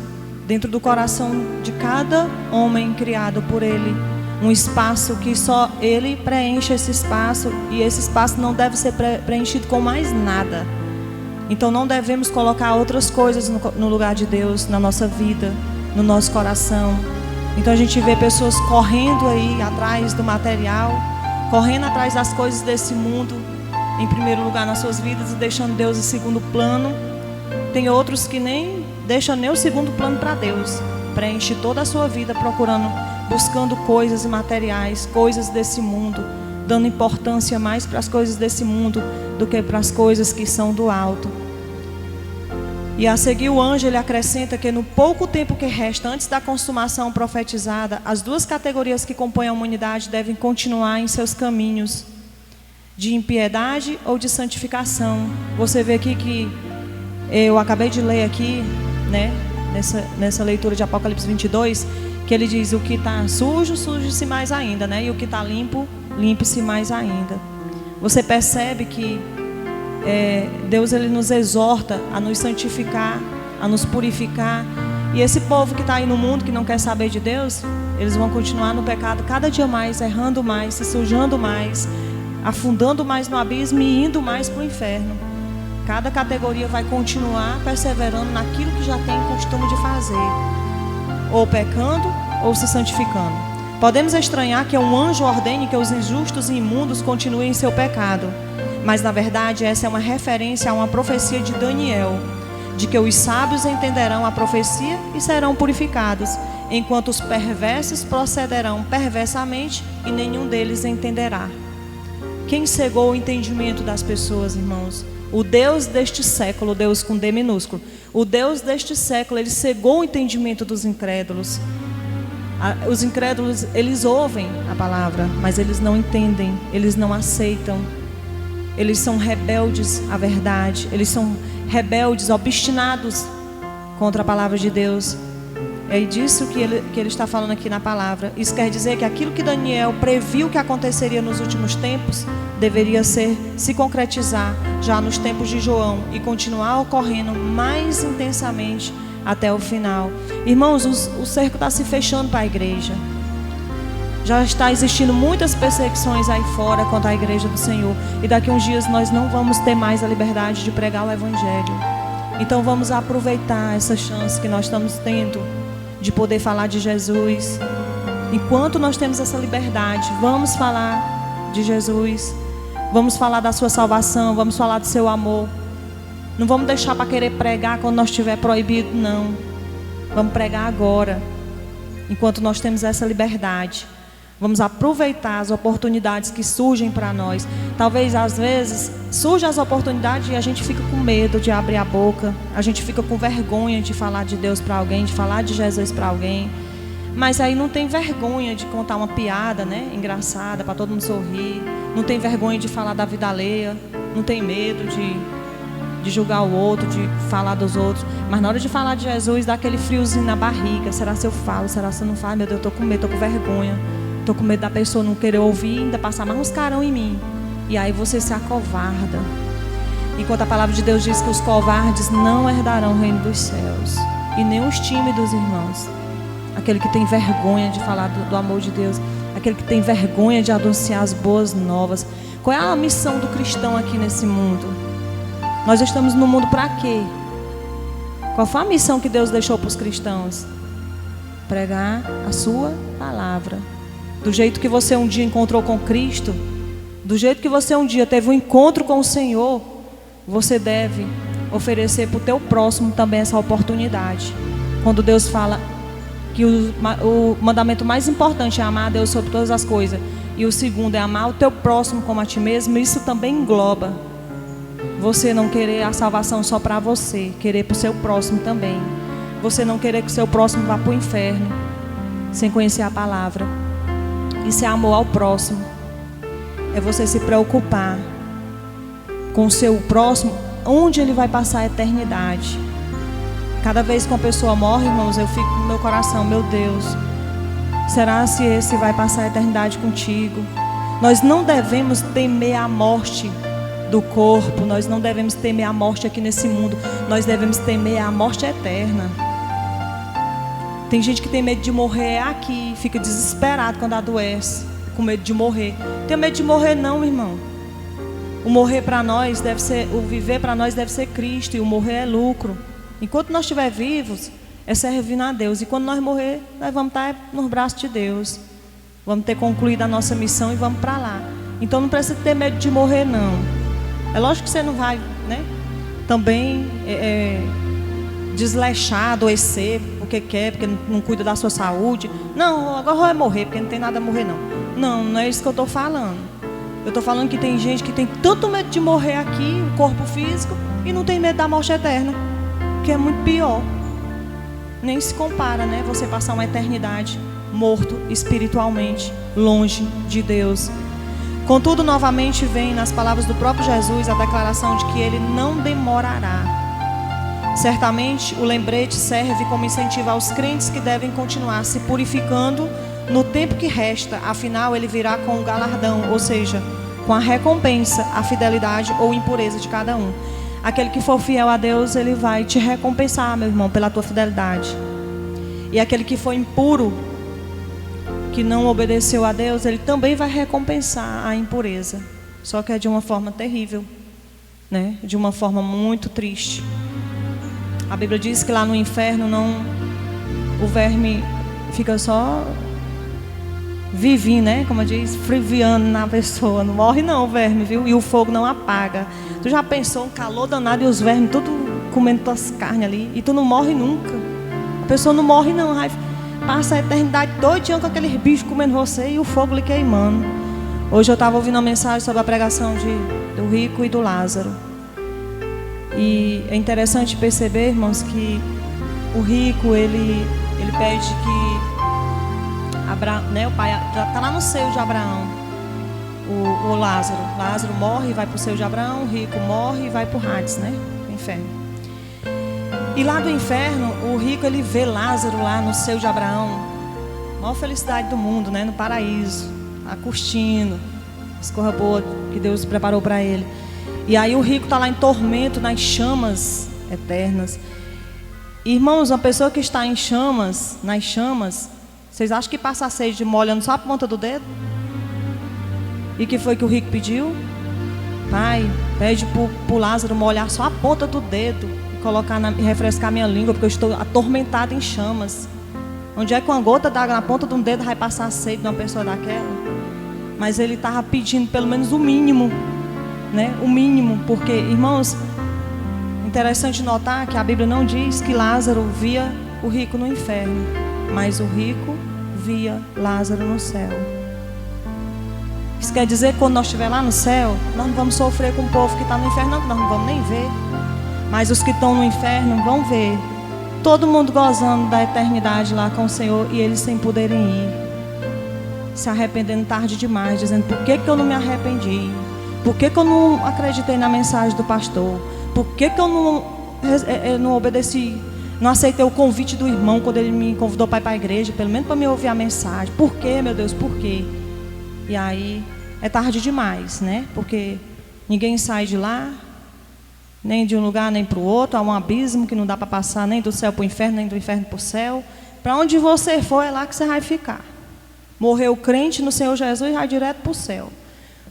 dentro do coração de cada homem criado por Ele. Um espaço que só Ele preenche esse espaço, e esse espaço não deve ser preenchido com mais nada. Então não devemos colocar outras coisas no lugar de Deus, na nossa vida, no nosso coração. Então a gente vê pessoas correndo aí atrás do material, correndo atrás das coisas desse mundo, em primeiro lugar nas suas vidas, e deixando Deus em segundo plano. Tem outros que nem deixam nem o segundo plano para Deus, preenche toda a sua vida buscando coisas materiais, coisas desse mundo, dando importância mais para as coisas desse mundo do que para as coisas que são do alto. E a seguir o anjo ele acrescenta que no pouco tempo que resta antes da consumação profetizada, as duas categorias que compõem a humanidade devem continuar em seus caminhos de impiedade ou de santificação. Você vê aqui que eu acabei de ler aqui, né, nessa leitura de Apocalipse 22, que ele diz: o que está sujo, suje-se mais ainda, né? E o que está limpo, limpe-se mais ainda. Você percebe que Deus ele nos exorta a nos santificar, a nos purificar. E esse povo que está aí no mundo, que não quer saber de Deus, eles vão continuar no pecado cada dia mais, errando mais, se sujando mais, afundando mais no abismo e indo mais para o inferno. Cada categoria vai continuar perseverando naquilo que já tem costume de fazer, ou pecando ou se santificando. Podemos estranhar que um anjo ordene que os injustos e imundos continuem em seu pecado, Mas na verdade essa é uma referência a uma profecia de Daniel, de que os sábios entenderão a profecia e serão purificados, enquanto os perversos procederão perversamente e nenhum deles entenderá. Quem cegou o entendimento das pessoas, irmãos? O Deus deste século, Deus com D minúsculo, o Deus deste século, ele cegou o entendimento dos incrédulos. Os incrédulos, eles ouvem a palavra, mas eles não entendem, eles não aceitam. Eles são rebeldes à verdade, eles são rebeldes, obstinados contra a palavra de Deus. É disso que ele está falando aqui na palavra. Isso quer dizer que aquilo que Daniel previu que aconteceria nos últimos tempos deveria se concretizar já nos tempos de João e continuar ocorrendo mais intensamente até o final. Irmãos, o cerco está se fechando para a igreja. Já está existindo muitas perseguições aí fora contra a igreja do Senhor. E daqui a uns dias nós não vamos ter mais a liberdade de pregar o Evangelho. Então vamos aproveitar essa chance que nós estamos tendo de poder falar de Jesus. Enquanto nós temos essa liberdade, vamos falar de Jesus. Vamos falar da sua salvação, vamos falar do seu amor. Não vamos deixar para querer pregar quando nós estiver proibido, não. Vamos pregar agora, enquanto nós temos essa liberdade. Vamos aproveitar as oportunidades que surgem para nós. Talvez às vezes surgem as oportunidades e a gente fica com medo de abrir a boca. A gente fica com vergonha de falar de Deus para alguém, de falar de Jesus para alguém. Mas aí não tem vergonha de contar uma piada, né, engraçada, para todo mundo sorrir. Não tem vergonha de falar da vida alheia. Não tem medo de julgar o outro, de falar dos outros. Mas na hora de falar de Jesus, dá aquele friozinho na barriga. Será se eu falo? Será se eu não falo? Meu Deus, eu estou com medo, estou com vergonha. Estou com medo da pessoa não querer ouvir, ainda passar mais uns carão em mim. E aí você se acovarda. Enquanto a palavra de Deus diz que os covardes não herdarão o reino dos céus. E nem os tímidos, irmãos. Aquele que tem vergonha de falar do amor de Deus. Aquele que tem vergonha de anunciar as boas novas. Qual é a missão do cristão aqui nesse mundo? Nós estamos no mundo para quê? Qual foi a missão que Deus deixou para os cristãos? Pregar a sua palavra. Do jeito que você um dia encontrou com Cristo, do jeito que você um dia teve um encontro com o Senhor, você deve oferecer para o teu próximo também essa oportunidade. Quando Deus fala que o mandamento mais importante é amar a Deus sobre todas as coisas, e o segundo é amar o teu próximo como a ti mesmo, isso também engloba você não querer a salvação só para você, querer para o seu próximo também. Você não querer que o seu próximo vá para o inferno sem conhecer a palavra. Isso é amor ao próximo. É você se preocupar com o seu próximo, onde ele vai passar a eternidade. Cada vez que uma pessoa morre, irmãos, eu fico no meu coração, meu Deus, será se esse vai passar a eternidade contigo? Nós não devemos temer a morte do corpo, nós não devemos temer a morte aqui nesse mundo, nós devemos temer a morte eterna. Tem gente que tem medo de morrer aqui, fica desesperado quando adoece, com medo de morrer. Não tem medo de morrer não, irmão. O morrer para nós deve ser, o viver para nós deve ser Cristo, e o morrer é lucro. Enquanto nós estivermos vivos, é servindo a Deus. E quando nós morrer, nós vamos estar nos braços de Deus. Vamos ter concluído a nossa missão e vamos para lá. Então não precisa ter medo de morrer não. É lógico que você não vai, né, também desleixar, adoecer porque quer, porque não cuida da sua saúde. Não, agora vai morrer, porque não tem nada a morrer não. Não, não é isso que eu estou falando. Eu estou falando que tem gente que tem tanto medo de morrer aqui, o corpo físico, e não tem medo da morte eterna, que é muito pior. Nem se compara, né, você passar uma eternidade morto espiritualmente, longe de Deus. Contudo, novamente vem nas palavras do próprio Jesus a declaração de que ele não demorará. Certamente o lembrete serve como incentivo aos crentes que devem continuar se purificando no tempo que resta, afinal ele virá com o galardão, ou seja, com a recompensa, a fidelidade ou impureza de cada um. Aquele que for fiel a Deus, ele vai te recompensar, meu irmão, pela tua fidelidade. E aquele que for impuro, que não obedeceu a Deus, ele também vai recompensar a impureza. Só que é de uma forma terrível, né? De uma forma muito triste. A Bíblia diz que lá no inferno o verme fica só vivinho, né? Como diz, friviando na pessoa. Não morre não, o verme, viu? E o fogo não apaga. Tu já pensou, um calor danado e os vermes tudo comendo tuas carnes ali, e tu não morre nunca. A pessoa não morre não, passa a eternidade todinha com aqueles bichos comendo você e o fogo lhe queimando. Hoje eu estava ouvindo uma mensagem sobre a pregação do rico e do Lázaro. E é interessante perceber, irmãos, que o rico, ele pede que Abraão, né, o pai já está lá no seio de Abraão. O Lázaro morre e vai para o seio de Abraão, o rico morre e vai para o Hades, né, o inferno. E lá do inferno, o rico, ele vê Lázaro lá no seio de Abraão, a maior felicidade do mundo, né, no paraíso, tá curtindo as coisas boas que Deus preparou para ele. E aí o rico está lá em tormento, nas chamas eternas. Irmãos, uma pessoa que está em chamas, nas chamas, vocês acham que passa a sede molhando só a ponta do dedo? E que foi que o rico pediu? Pai, pede para o Lázaro molhar só a ponta do dedo e refrescar minha língua, porque eu estou atormentado em chamas. Onde é que uma gota d'água na ponta de um dedo vai passar a sede de uma pessoa daquela? Mas ele estava pedindo pelo menos o mínimo, né? O mínimo, porque, irmãos, interessante notar que a Bíblia não diz que Lázaro via o rico no inferno, mas o rico via Lázaro no céu. Isso quer dizer que quando nós estivermos lá no céu, nós não vamos sofrer com o povo que está no inferno, não, nós não vamos nem ver. Mas os que estão no inferno vão ver todo mundo gozando da eternidade lá com o Senhor e eles sem poderem ir, se arrependendo tarde demais, dizendo: por que eu não me arrependi? Por que eu não acreditei na mensagem do pastor? Por que eu não obedeci, não aceitei o convite do irmão quando ele me convidou para ir para a igreja, pelo menos para me ouvir a mensagem? Por que, meu Deus, por quê? E aí é tarde demais, né? Porque ninguém sai de lá, nem de um lugar nem para o outro. Há um abismo que não dá para passar nem do céu para o inferno, nem do inferno para o céu. Para onde você for, é lá que você vai ficar. Morreu crente no Senhor Jesus, vai direto para o céu.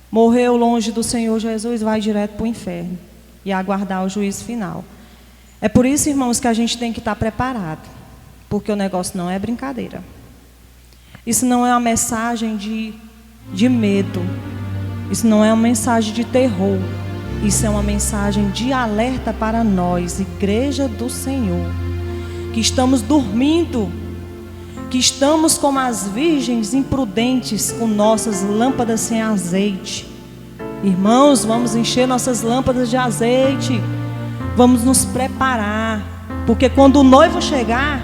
Morreu longe do Senhor Jesus, vai direto para o inferno e aguardar o juízo final. É por isso, irmãos, que a gente tem que estar preparado, porque o negócio não é brincadeira. Isso não é uma mensagem de medo, isso não é uma mensagem de terror, isso é uma mensagem de alerta para nós, igreja do Senhor, que estamos dormindo, que estamos como as virgens imprudentes com nossas lâmpadas sem azeite. Irmãos, vamos encher nossas lâmpadas de azeite, vamos nos preparar, porque quando o noivo chegar,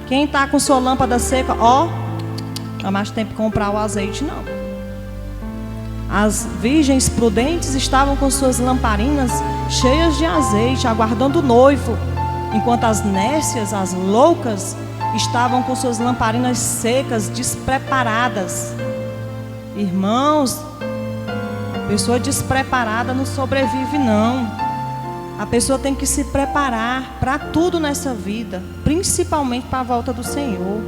quem está com sua lâmpada seca, não há mais tempo de comprar o azeite não. As virgens prudentes estavam com suas lamparinas cheias de azeite, aguardando o noivo, enquanto as nécias, as loucas, estavam com suas lamparinas secas, despreparadas. Irmãos, a pessoa despreparada não sobrevive não. A pessoa tem que se preparar para tudo nessa vida, principalmente para a volta do Senhor.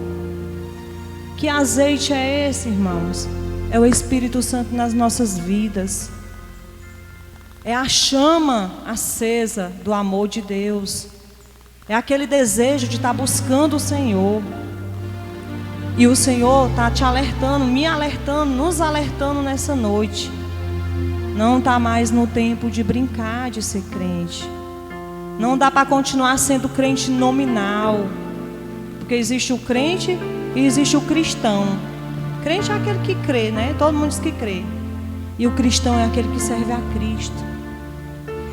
Que azeite é esse, irmãos? É o Espírito Santo nas nossas vidas. É a chama acesa do amor de Deus. É aquele desejo de estar buscando o Senhor. E o Senhor está te alertando, me alertando, nos alertando nessa noite. Não está mais no tempo de brincar de ser crente. Não dá para continuar sendo crente nominal. Porque existe o crente e existe o cristão. Crente é aquele que crê, né? Todo mundo diz que crê. E o cristão é aquele que serve a Cristo,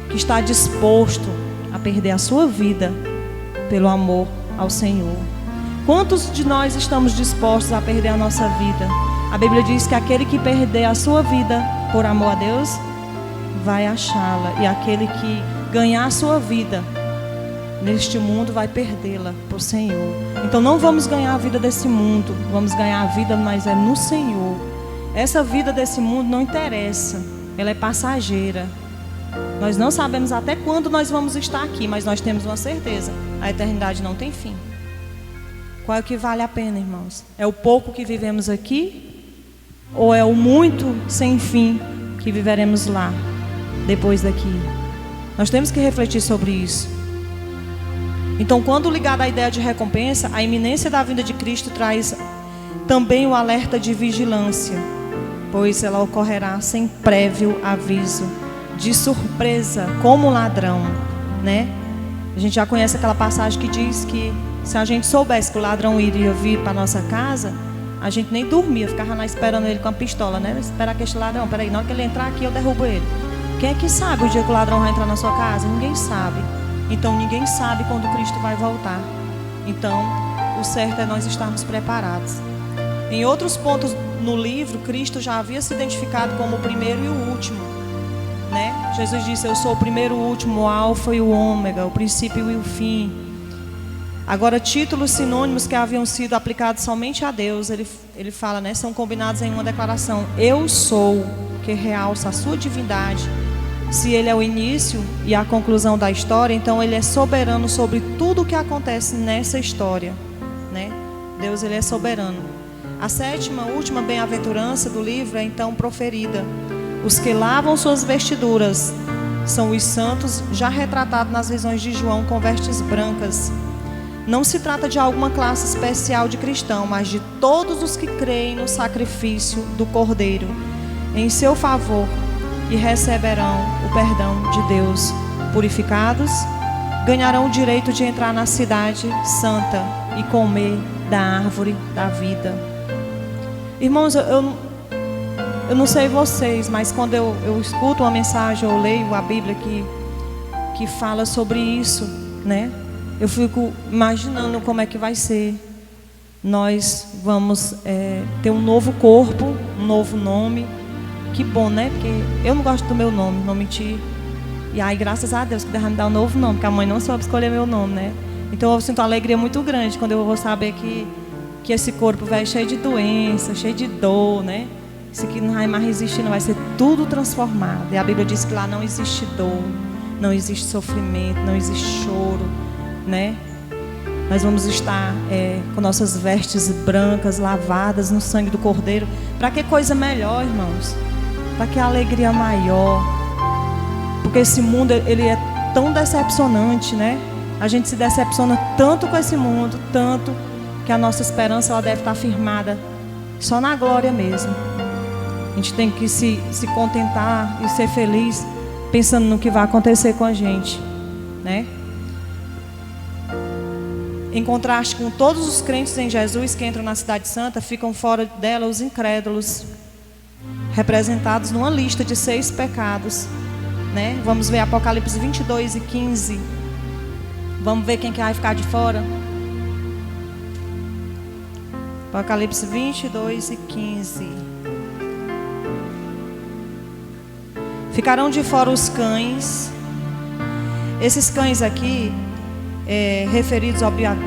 que está disposto a perder a sua vida pelo amor ao Senhor. Quantos de nós estamos dispostos a perder a nossa vida? A Bíblia diz que aquele que perder a sua vida por amor a Deus, vai achá-la. E aquele que ganhar a sua vida neste mundo, vai perdê-la para o Senhor. Então não vamos ganhar a vida desse mundo, vamos ganhar a vida, mas é no Senhor. Essa vida desse mundo não interessa, ela é passageira. Nós não sabemos até quando nós vamos estar aqui, mas nós temos uma certeza: a eternidade não tem fim. Qual é o que vale a pena, irmãos? É o pouco que vivemos aqui, ou é o muito sem fim que viveremos lá, depois daqui? Nós temos que refletir sobre isso. Então, quando ligado à ideia de recompensa, a iminência da vinda de Cristo traz também o alerta de vigilância, pois ela ocorrerá sem prévio aviso, de surpresa, como um ladrão, né? A gente já conhece aquela passagem que diz que se a gente soubesse que o ladrão iria vir para nossa casa, a gente nem dormia, ficava lá esperando ele com a pistola, né? Esperar que este ladrão, peraí, na hora que ele entrar aqui eu derrubo ele. Quem é que sabe o dia que o ladrão vai entrar na sua casa? Ninguém sabe. Então ninguém sabe quando Cristo vai voltar. Então o certo é nós estarmos preparados. Em outros pontos no livro, Cristo já havia se identificado como o primeiro e o último, né? Jesus disse: eu sou o primeiro e o último, o alfa e o ômega, o princípio e o fim. Agora, títulos sinônimos que haviam sido aplicados somente a Deus, ele fala, né? São combinados em uma declaração: eu sou, que realça a sua divindade. Se ele é o início e a conclusão da história, então ele é soberano sobre tudo o que acontece nessa história, né? Deus, ele é soberano. A sétima, última bem-aventurança do livro é então proferida: os que lavam suas vestiduras são os santos, já retratados nas visões de João com vestes brancas. Não se trata de alguma classe especial de cristão, mas de todos os que creem no sacrifício do Cordeiro em seu favor e receberão o perdão de Deus. Purificados, ganharão o direito de entrar na cidade santa e comer da árvore da vida. Irmãos, eu não sei vocês, mas quando eu escuto uma mensagem ou leio a Bíblia que fala sobre isso, né? Eu fico imaginando como é que vai ser. Nós vamos ter um novo corpo, um novo nome. Que bom, né? Porque eu não gosto do meu nome, não mentir. E aí, graças a Deus, que Deus vai me dar um novo nome, porque a mãe não soube escolher meu nome, né? Então eu sinto uma alegria muito grande quando eu vou saber que esse corpo vai cheio de doença, cheio de dor, né? Isso aqui não vai mais existir, não vai ser tudo transformado. E a Bíblia diz que lá não existe dor, não existe sofrimento, não existe choro, né? Nós vamos estar com nossas vestes brancas, lavadas no sangue do Cordeiro. Para que coisa melhor, irmãos? Para que alegria maior? Porque esse mundo, ele é tão decepcionante, né? A gente se decepciona tanto com esse mundo, tanto que a nossa esperança ela deve estar firmada só na glória mesmo. A gente tem que se contentar e ser feliz pensando no que vai acontecer com a gente, né? Em contraste com todos os crentes em Jesus que entram na cidade santa, ficam fora dela os incrédulos, representados numa lista de 6 pecados, né? Vamos ver Apocalipse 22 e 15. Vamos ver quem que vai ficar de fora. Apocalipse 22 e 15. Ficarão de fora os cães. Esses cães aqui, referidos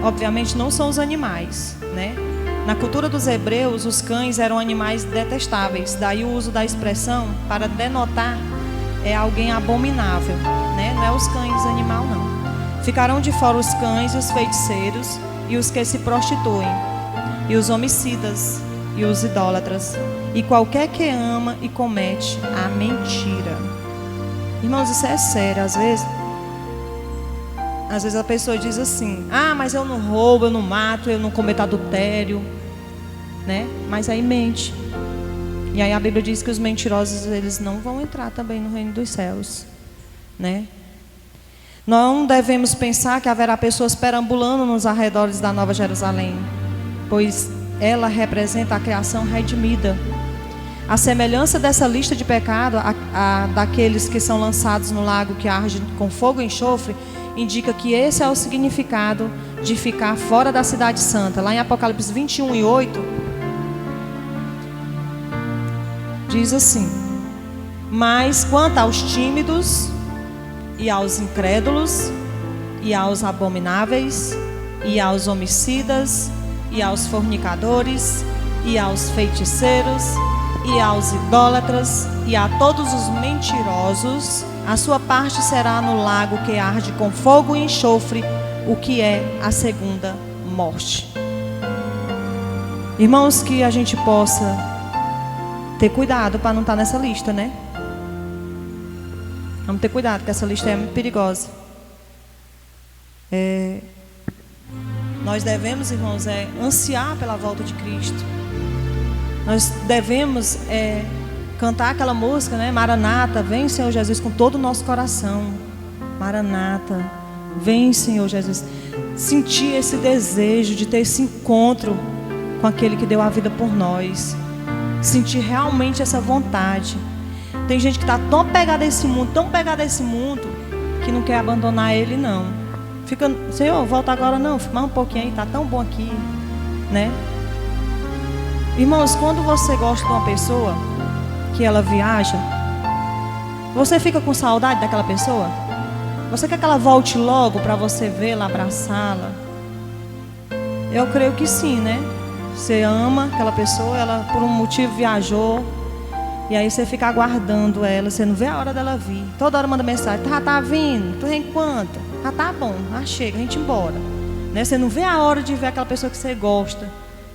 obviamente não são os animais, né? Na cultura dos hebreus, os cães eram animais detestáveis. Daí o uso da expressão para denotar alguém abominável, né? Não é os cães animal, não. Ficarão de fora os cães e os feiticeiros e os que se prostituem, e os homicidas e os idólatras, e qualquer que ama e comete a mentira. Irmãos, isso é sério. Às vezes a pessoa diz assim: ah, mas eu não roubo, eu não mato, eu não cometo adultério, né? Mas aí mente. E aí a Bíblia diz que os mentirosos, eles não vão entrar também no reino dos céus, né? Não devemos pensar que haverá pessoas perambulando nos arredores da Nova Jerusalém, pois ela representa a criação redimida. A semelhança dessa lista de pecado, a daqueles que são lançados no lago que arde com fogo e enxofre, indica que esse é o significado de ficar fora da cidade santa. Lá em Apocalipse 21 e 8, diz assim: mas quanto aos tímidos, e aos incrédulos, e aos abomináveis, e aos homicidas, e aos fornicadores, e aos feiticeiros, e aos idólatras, e a todos os mentirosos, a sua parte será no lago que arde com fogo e enxofre, o que é a segunda morte. Irmãos, que a gente possa ter cuidado para não estar nessa lista, né? Vamos ter cuidado, porque essa lista é muito perigosa. Nós devemos, irmãos, ansiar pela volta de Cristo, Nós devemos cantar aquela música, né? Maranata, vem Senhor Jesus, com todo o nosso coração. Maranata, vem Senhor Jesus. Sentir esse desejo de ter esse encontro com aquele que deu a vida por nós. Sentir realmente essa vontade. Tem gente que está tão pegada a esse mundo, que não quer abandonar ele, não. Fica, Senhor, volta agora não, fica mais um pouquinho aí, tá tão bom aqui, né? Irmãos, quando você gosta de uma pessoa, que ela viaja, você fica com saudade daquela pessoa? Você quer que ela volte logo para você vê-la, abraçá-la? Eu creio que sim, né? Você ama aquela pessoa, ela por um motivo viajou, e aí você fica aguardando ela, você não vê a hora dela vir. Toda hora manda mensagem, tá vindo, tu vem quanto? Tá bom, chega, a gente embora, né? Você não vê a hora de ver aquela pessoa que você gosta.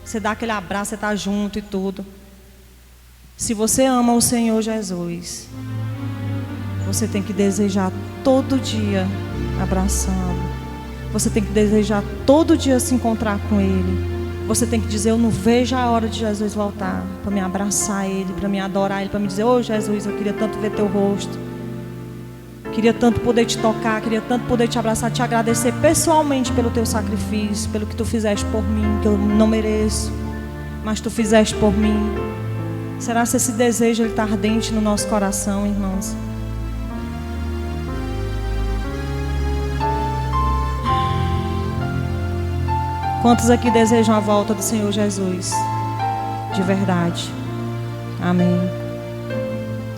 Você dá aquele abraço, você tá junto e tudo. Se você ama o Senhor Jesus, você tem que desejar todo dia abraçá-lo. Você tem que desejar todo dia se encontrar com Ele. Você tem que dizer, eu não vejo a hora de Jesus voltar, para me abraçar Ele, para me adorar Ele, para me dizer, ô Jesus, eu queria tanto ver teu rosto. Queria tanto poder te tocar, queria tanto poder te abraçar, te agradecer pessoalmente pelo teu sacrifício, pelo que tu fizeste por mim, que eu não mereço, mas tu fizeste por mim. Será que esse desejo está ardente no nosso coração, irmãos? Quantos aqui desejam a volta do Senhor Jesus? De verdade. Amém.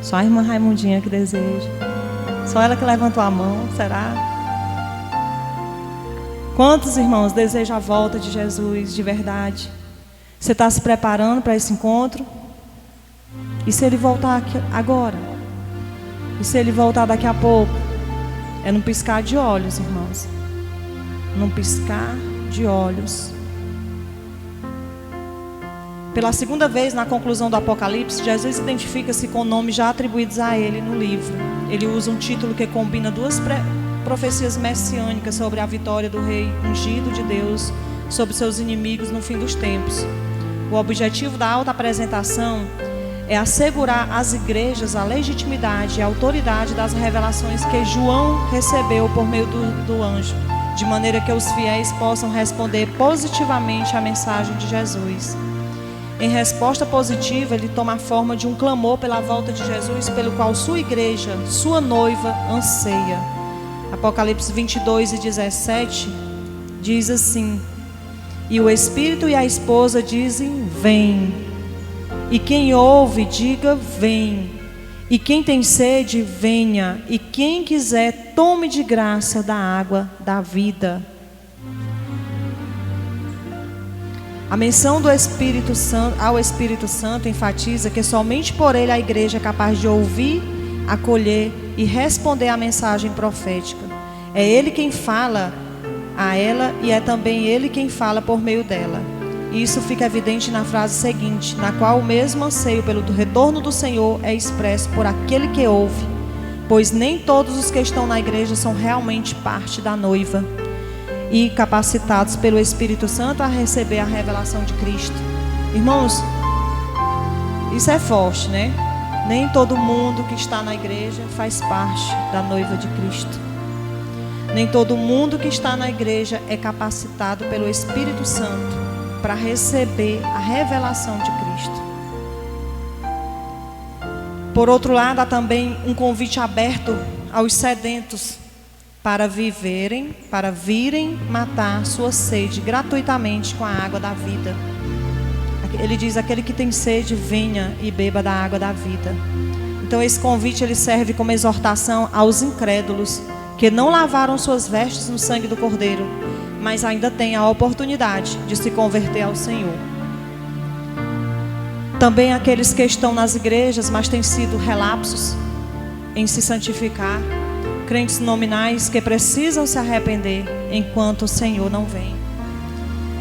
Só a irmã Raimundinha que deseja. Só ela que levantou a mão, será? Quantos irmãos desejam a volta de Jesus de verdade? Você está se preparando para esse encontro? E se Ele voltar aqui agora? E se Ele voltar daqui a pouco? É num piscar de olhos, irmãos. Num piscar de olhos. Pela segunda vez, na conclusão do Apocalipse, Jesus identifica-se com nomes já atribuídos a Ele no livro. Ele usa um título que combina duas profecias messiânicas sobre a vitória do rei ungido de Deus sobre seus inimigos no fim dos tempos. O objetivo da alta apresentação é assegurar às igrejas a legitimidade e a autoridade das revelações que João recebeu por meio do anjo, de maneira que os fiéis possam responder positivamente à mensagem de Jesus. Em resposta positiva, ele toma a forma de um clamor pela volta de Jesus, pelo qual sua igreja, sua noiva, anseia. Apocalipse 22:17 diz assim: e o Espírito e a esposa dizem, vem. E quem ouve, diga, vem. E quem tem sede, venha. E quem quiser, tome de graça da água da vida. A menção do Espírito Santo ao Espírito Santo enfatiza que somente por ele a igreja é capaz de ouvir, acolher e responder à mensagem profética. É ele quem fala a ela e é também ele quem fala por meio dela. E isso fica evidente na frase seguinte, na qual o mesmo anseio pelo retorno do Senhor é expresso por aquele que ouve, pois nem todos os que estão na igreja são realmente parte da noiva e capacitados pelo Espírito Santo a receber a revelação de Cristo. Irmãos, isso é forte, né? Nem todo mundo que está na igreja faz parte da noiva de Cristo. Nem todo mundo que está na igreja é capacitado pelo Espírito Santo para receber a revelação de Cristo. Por outro lado, há também um convite aberto aos sedentos para virem matar sua sede gratuitamente com a água da vida. Ele diz, aquele que tem sede, venha e beba da água da vida. Então esse convite ele serve como exortação aos incrédulos que não lavaram suas vestes no sangue do Cordeiro, mas ainda têm a oportunidade de se converter ao Senhor. Também aqueles que estão nas igrejas, mas têm sido relapsos em se santificar, crentes nominais que precisam se arrepender enquanto o Senhor não vem.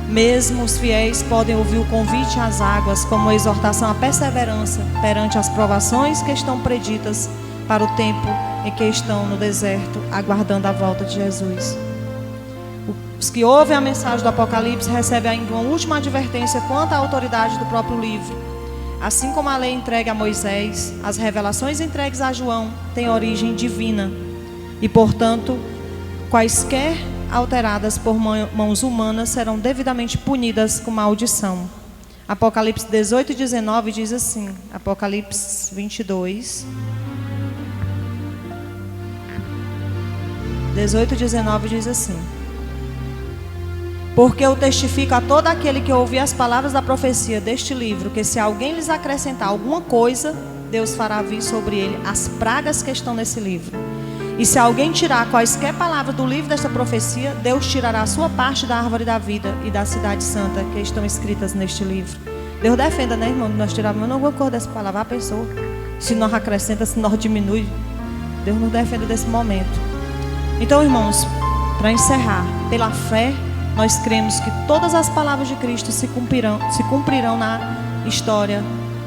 Mesmo os fiéis podem ouvir o convite às águas como uma exortação à perseverança perante as provações que estão preditas para o tempo em que estão no deserto, aguardando a volta de Jesus. Os que ouvem a mensagem do Apocalipse recebem ainda uma última advertência quanto à autoridade do próprio livro. Assim como a lei entregue a Moisés, as revelações entregues a João têm origem divina e, portanto, quaisquer alteradas por mãos humanas serão devidamente punidas com maldição. Apocalipse 18, 19 diz assim, Apocalipse 22, 18, 19 diz assim: porque eu testifico a todo aquele que ouvir as palavras da profecia deste livro, que se alguém lhes acrescentar alguma coisa, Deus fará vir sobre ele as pragas que estão nesse livro. E se alguém tirar quaisquer palavras do livro desta profecia, Deus tirará a sua parte da árvore da vida e da cidade santa que estão escritas neste livro. Deus defenda, né, irmão? Nós tiramos alguma coisa dessa palavra, a pessoa. Se nós acrescenta, se nós diminui, Deus nos defenda desse momento. Então, irmãos, para encerrar, pela fé, nós cremos que todas as palavras de Cristo se cumprirão na história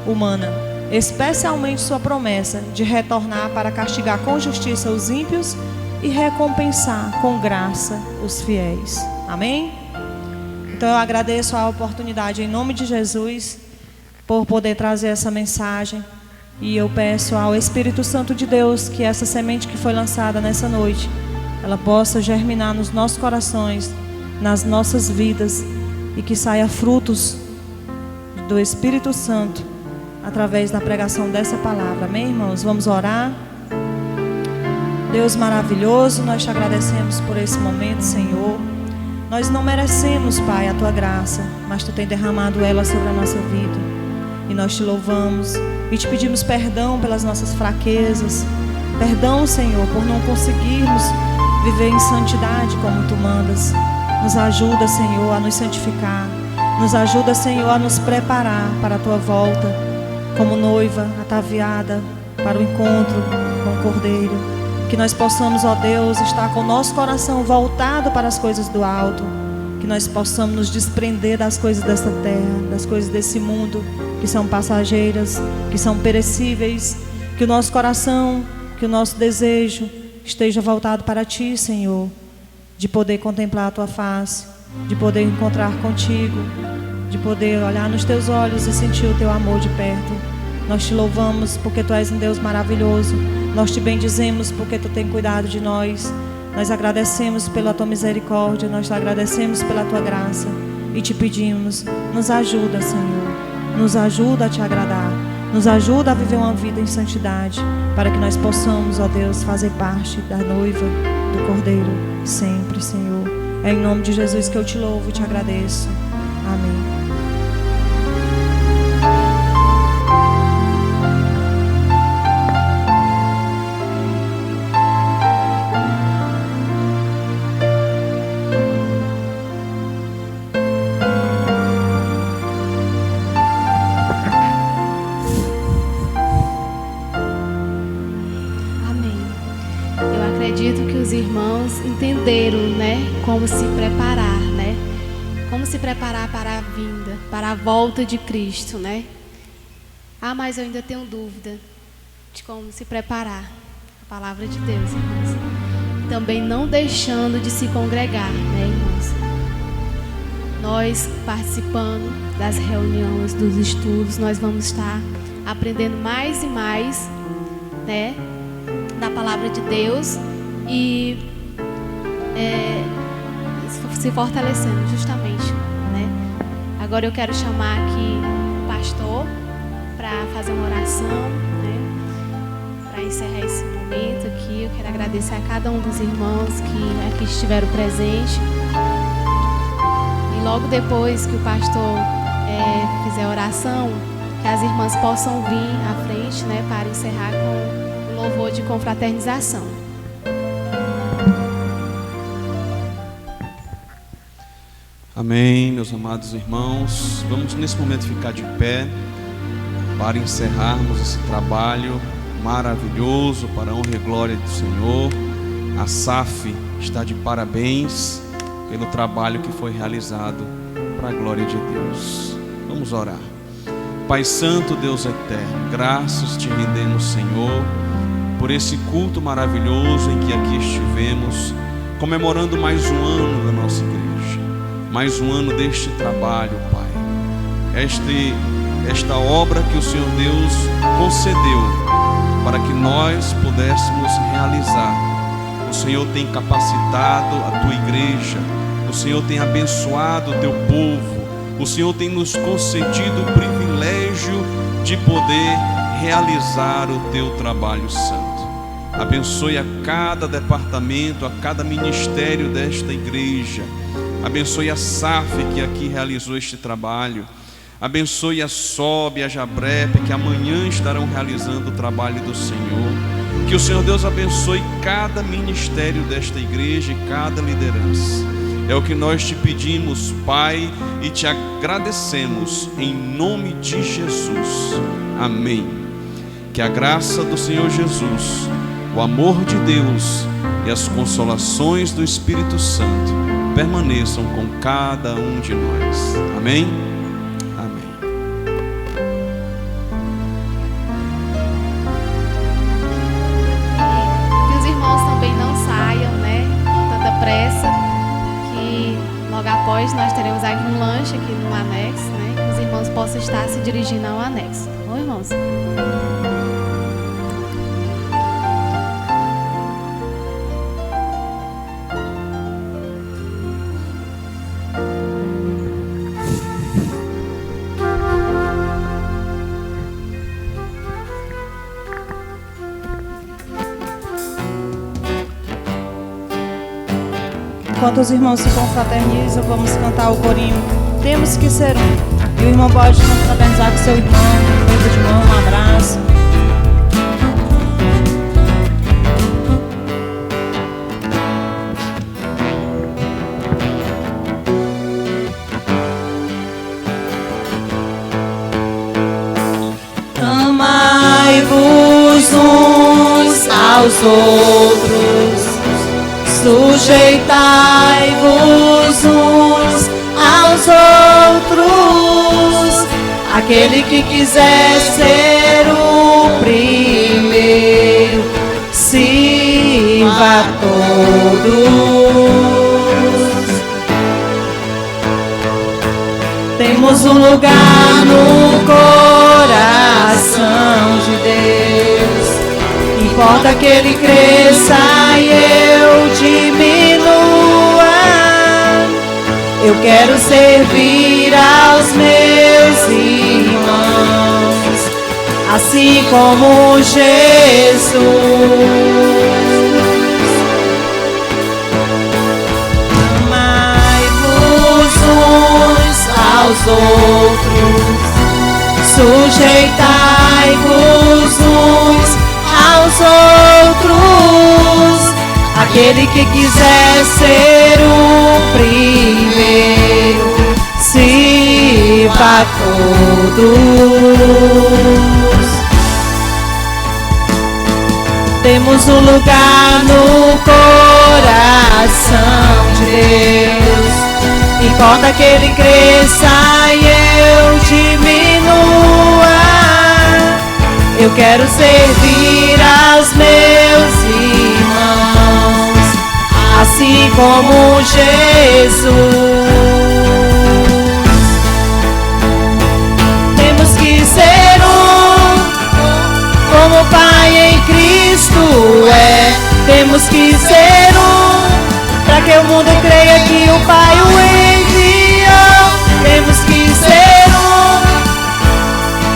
humana, especialmente sua promessa de retornar para castigar com justiça os ímpios e recompensar com graça os fiéis. Amém? Então eu agradeço a oportunidade em nome de Jesus por poder trazer essa mensagem, e eu peço ao Espírito Santo de Deus que essa semente que foi lançada nessa noite, ela possa germinar nos nossos corações, nas nossas vidas, e que saia frutos do Espírito Santo através da pregação dessa palavra. Amém, irmãos? Vamos orar. Deus maravilhoso, nós te agradecemos por esse momento, Senhor. Nós não merecemos, Pai, a tua graça, mas tu tem derramado ela sobre a nossa vida, e nós te louvamos e te pedimos perdão pelas nossas fraquezas. Perdão, Senhor, por não conseguirmos viver em santidade como tu mandas. Nos ajuda, Senhor, a nos santificar. Nos ajuda, Senhor, a nos preparar para a tua volta, como noiva ataviada para o encontro com o Cordeiro. Que nós possamos, ó Deus, estar com o nosso coração voltado para as coisas do alto. Que nós possamos nos desprender das coisas desta terra, das coisas desse mundo, que são passageiras, que são perecíveis. Que o nosso coração, que o nosso desejo esteja voltado para ti, Senhor. De poder contemplar a tua face, de poder encontrar contigo, de poder olhar nos teus olhos e sentir o teu amor de perto. Nós te louvamos porque tu és um Deus maravilhoso. Nós te bendizemos porque tu tem cuidado de nós. Nós agradecemos pela tua misericórdia, nós te agradecemos pela tua graça e te pedimos, nos ajuda, Senhor, nos ajuda a te agradar, nos ajuda a viver uma vida em santidade, para que nós possamos, ó Deus, fazer parte da noiva do Cordeiro sempre, Senhor. É em nome de Jesus que eu te louvo e te agradeço. Amém. Entenderam, né, como se preparar, né? Como se preparar para a vinda, para a volta de Cristo, né? Ah, mas eu ainda tenho dúvida de como se preparar. A palavra de Deus, irmãos. Também não deixando de se congregar, né, irmãos? Nós participando das reuniões, dos estudos, nós vamos estar aprendendo mais e mais, né, da palavra de Deus e se fortalecendo justamente, né? Agora eu quero chamar aqui o pastor para fazer uma oração, né? Para encerrar esse momento aqui. Eu quero agradecer a cada um dos irmãos que aqui estiveram presentes. E logo depois que o pastor fizer a oração, que as irmãs possam vir à frente, né? Para encerrar com o louvor de confraternização. Amém, meus amados irmãos. Vamos nesse momento ficar de pé para encerrarmos esse trabalho maravilhoso para a honra e glória do Senhor. A SAF está de parabéns pelo trabalho que foi realizado para a glória de Deus. Vamos orar. Pai Santo, Deus eterno, graças te rendemos, Senhor, por esse culto maravilhoso em que aqui estivemos, comemorando mais um ano da nossa igreja. Mais um ano deste trabalho, Pai. esta obra que o Senhor Deus concedeu para que nós pudéssemos realizar. O Senhor tem capacitado a tua igreja, o Senhor tem abençoado o teu povo, o Senhor tem nos concedido o privilégio de poder realizar o teu trabalho santo. Abençoe a cada departamento, a cada ministério desta igreja. Abençoe a SAF que aqui realizou este trabalho. Abençoe a SOB e a Jabrepe que amanhã estarão realizando o trabalho do Senhor. Que o Senhor Deus abençoe cada ministério desta igreja e cada liderança. É o que nós te pedimos, Pai, e te agradecemos em nome de Jesus. Amém. Que a graça do Senhor Jesus, o amor de Deus e as consolações do Espírito Santo permaneçam com cada um de nós. Amém? Amém. Que os irmãos também não saiam, né, com tanta pressa, que logo após nós teremos aqui um lanche aqui no anexo, né, que os irmãos possam estar se dirigindo ao anexo. Tá bom, irmãos? Enquanto os irmãos se confraternizam, vamos cantar o corinho Temos que Ser Um. E o irmão pode confraternizar com seu irmão, um beijo de mão, um abraço. Amai-vos uns aos outros, sujeitai-vos uns aos outros. Aquele que quiser ser o primeiro, sirva a todos. Temos um lugar no coração de Deus. Importa que Ele cresça e eu diminua. Eu quero servir aos meus irmãos, assim como Jesus. Amai-vos uns aos outros, sujeitai-vos uns aos outros. Aquele que quiser ser o primeiro, sirva a todos. Temos um lugar no coração de Deus. Importa que Ele cresça e eu diminua. Eu quero servir aos meus irmãos, assim como Jesus. Temos que ser um, como o Pai em Cristo é. Temos que ser um, para que o mundo creia que o Pai o enviou. Temos que ser um,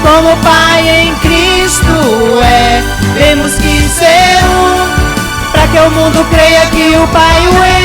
como o Pai em Cristo é. Temos que ser um, para que o mundo creia que o Pai o enviou.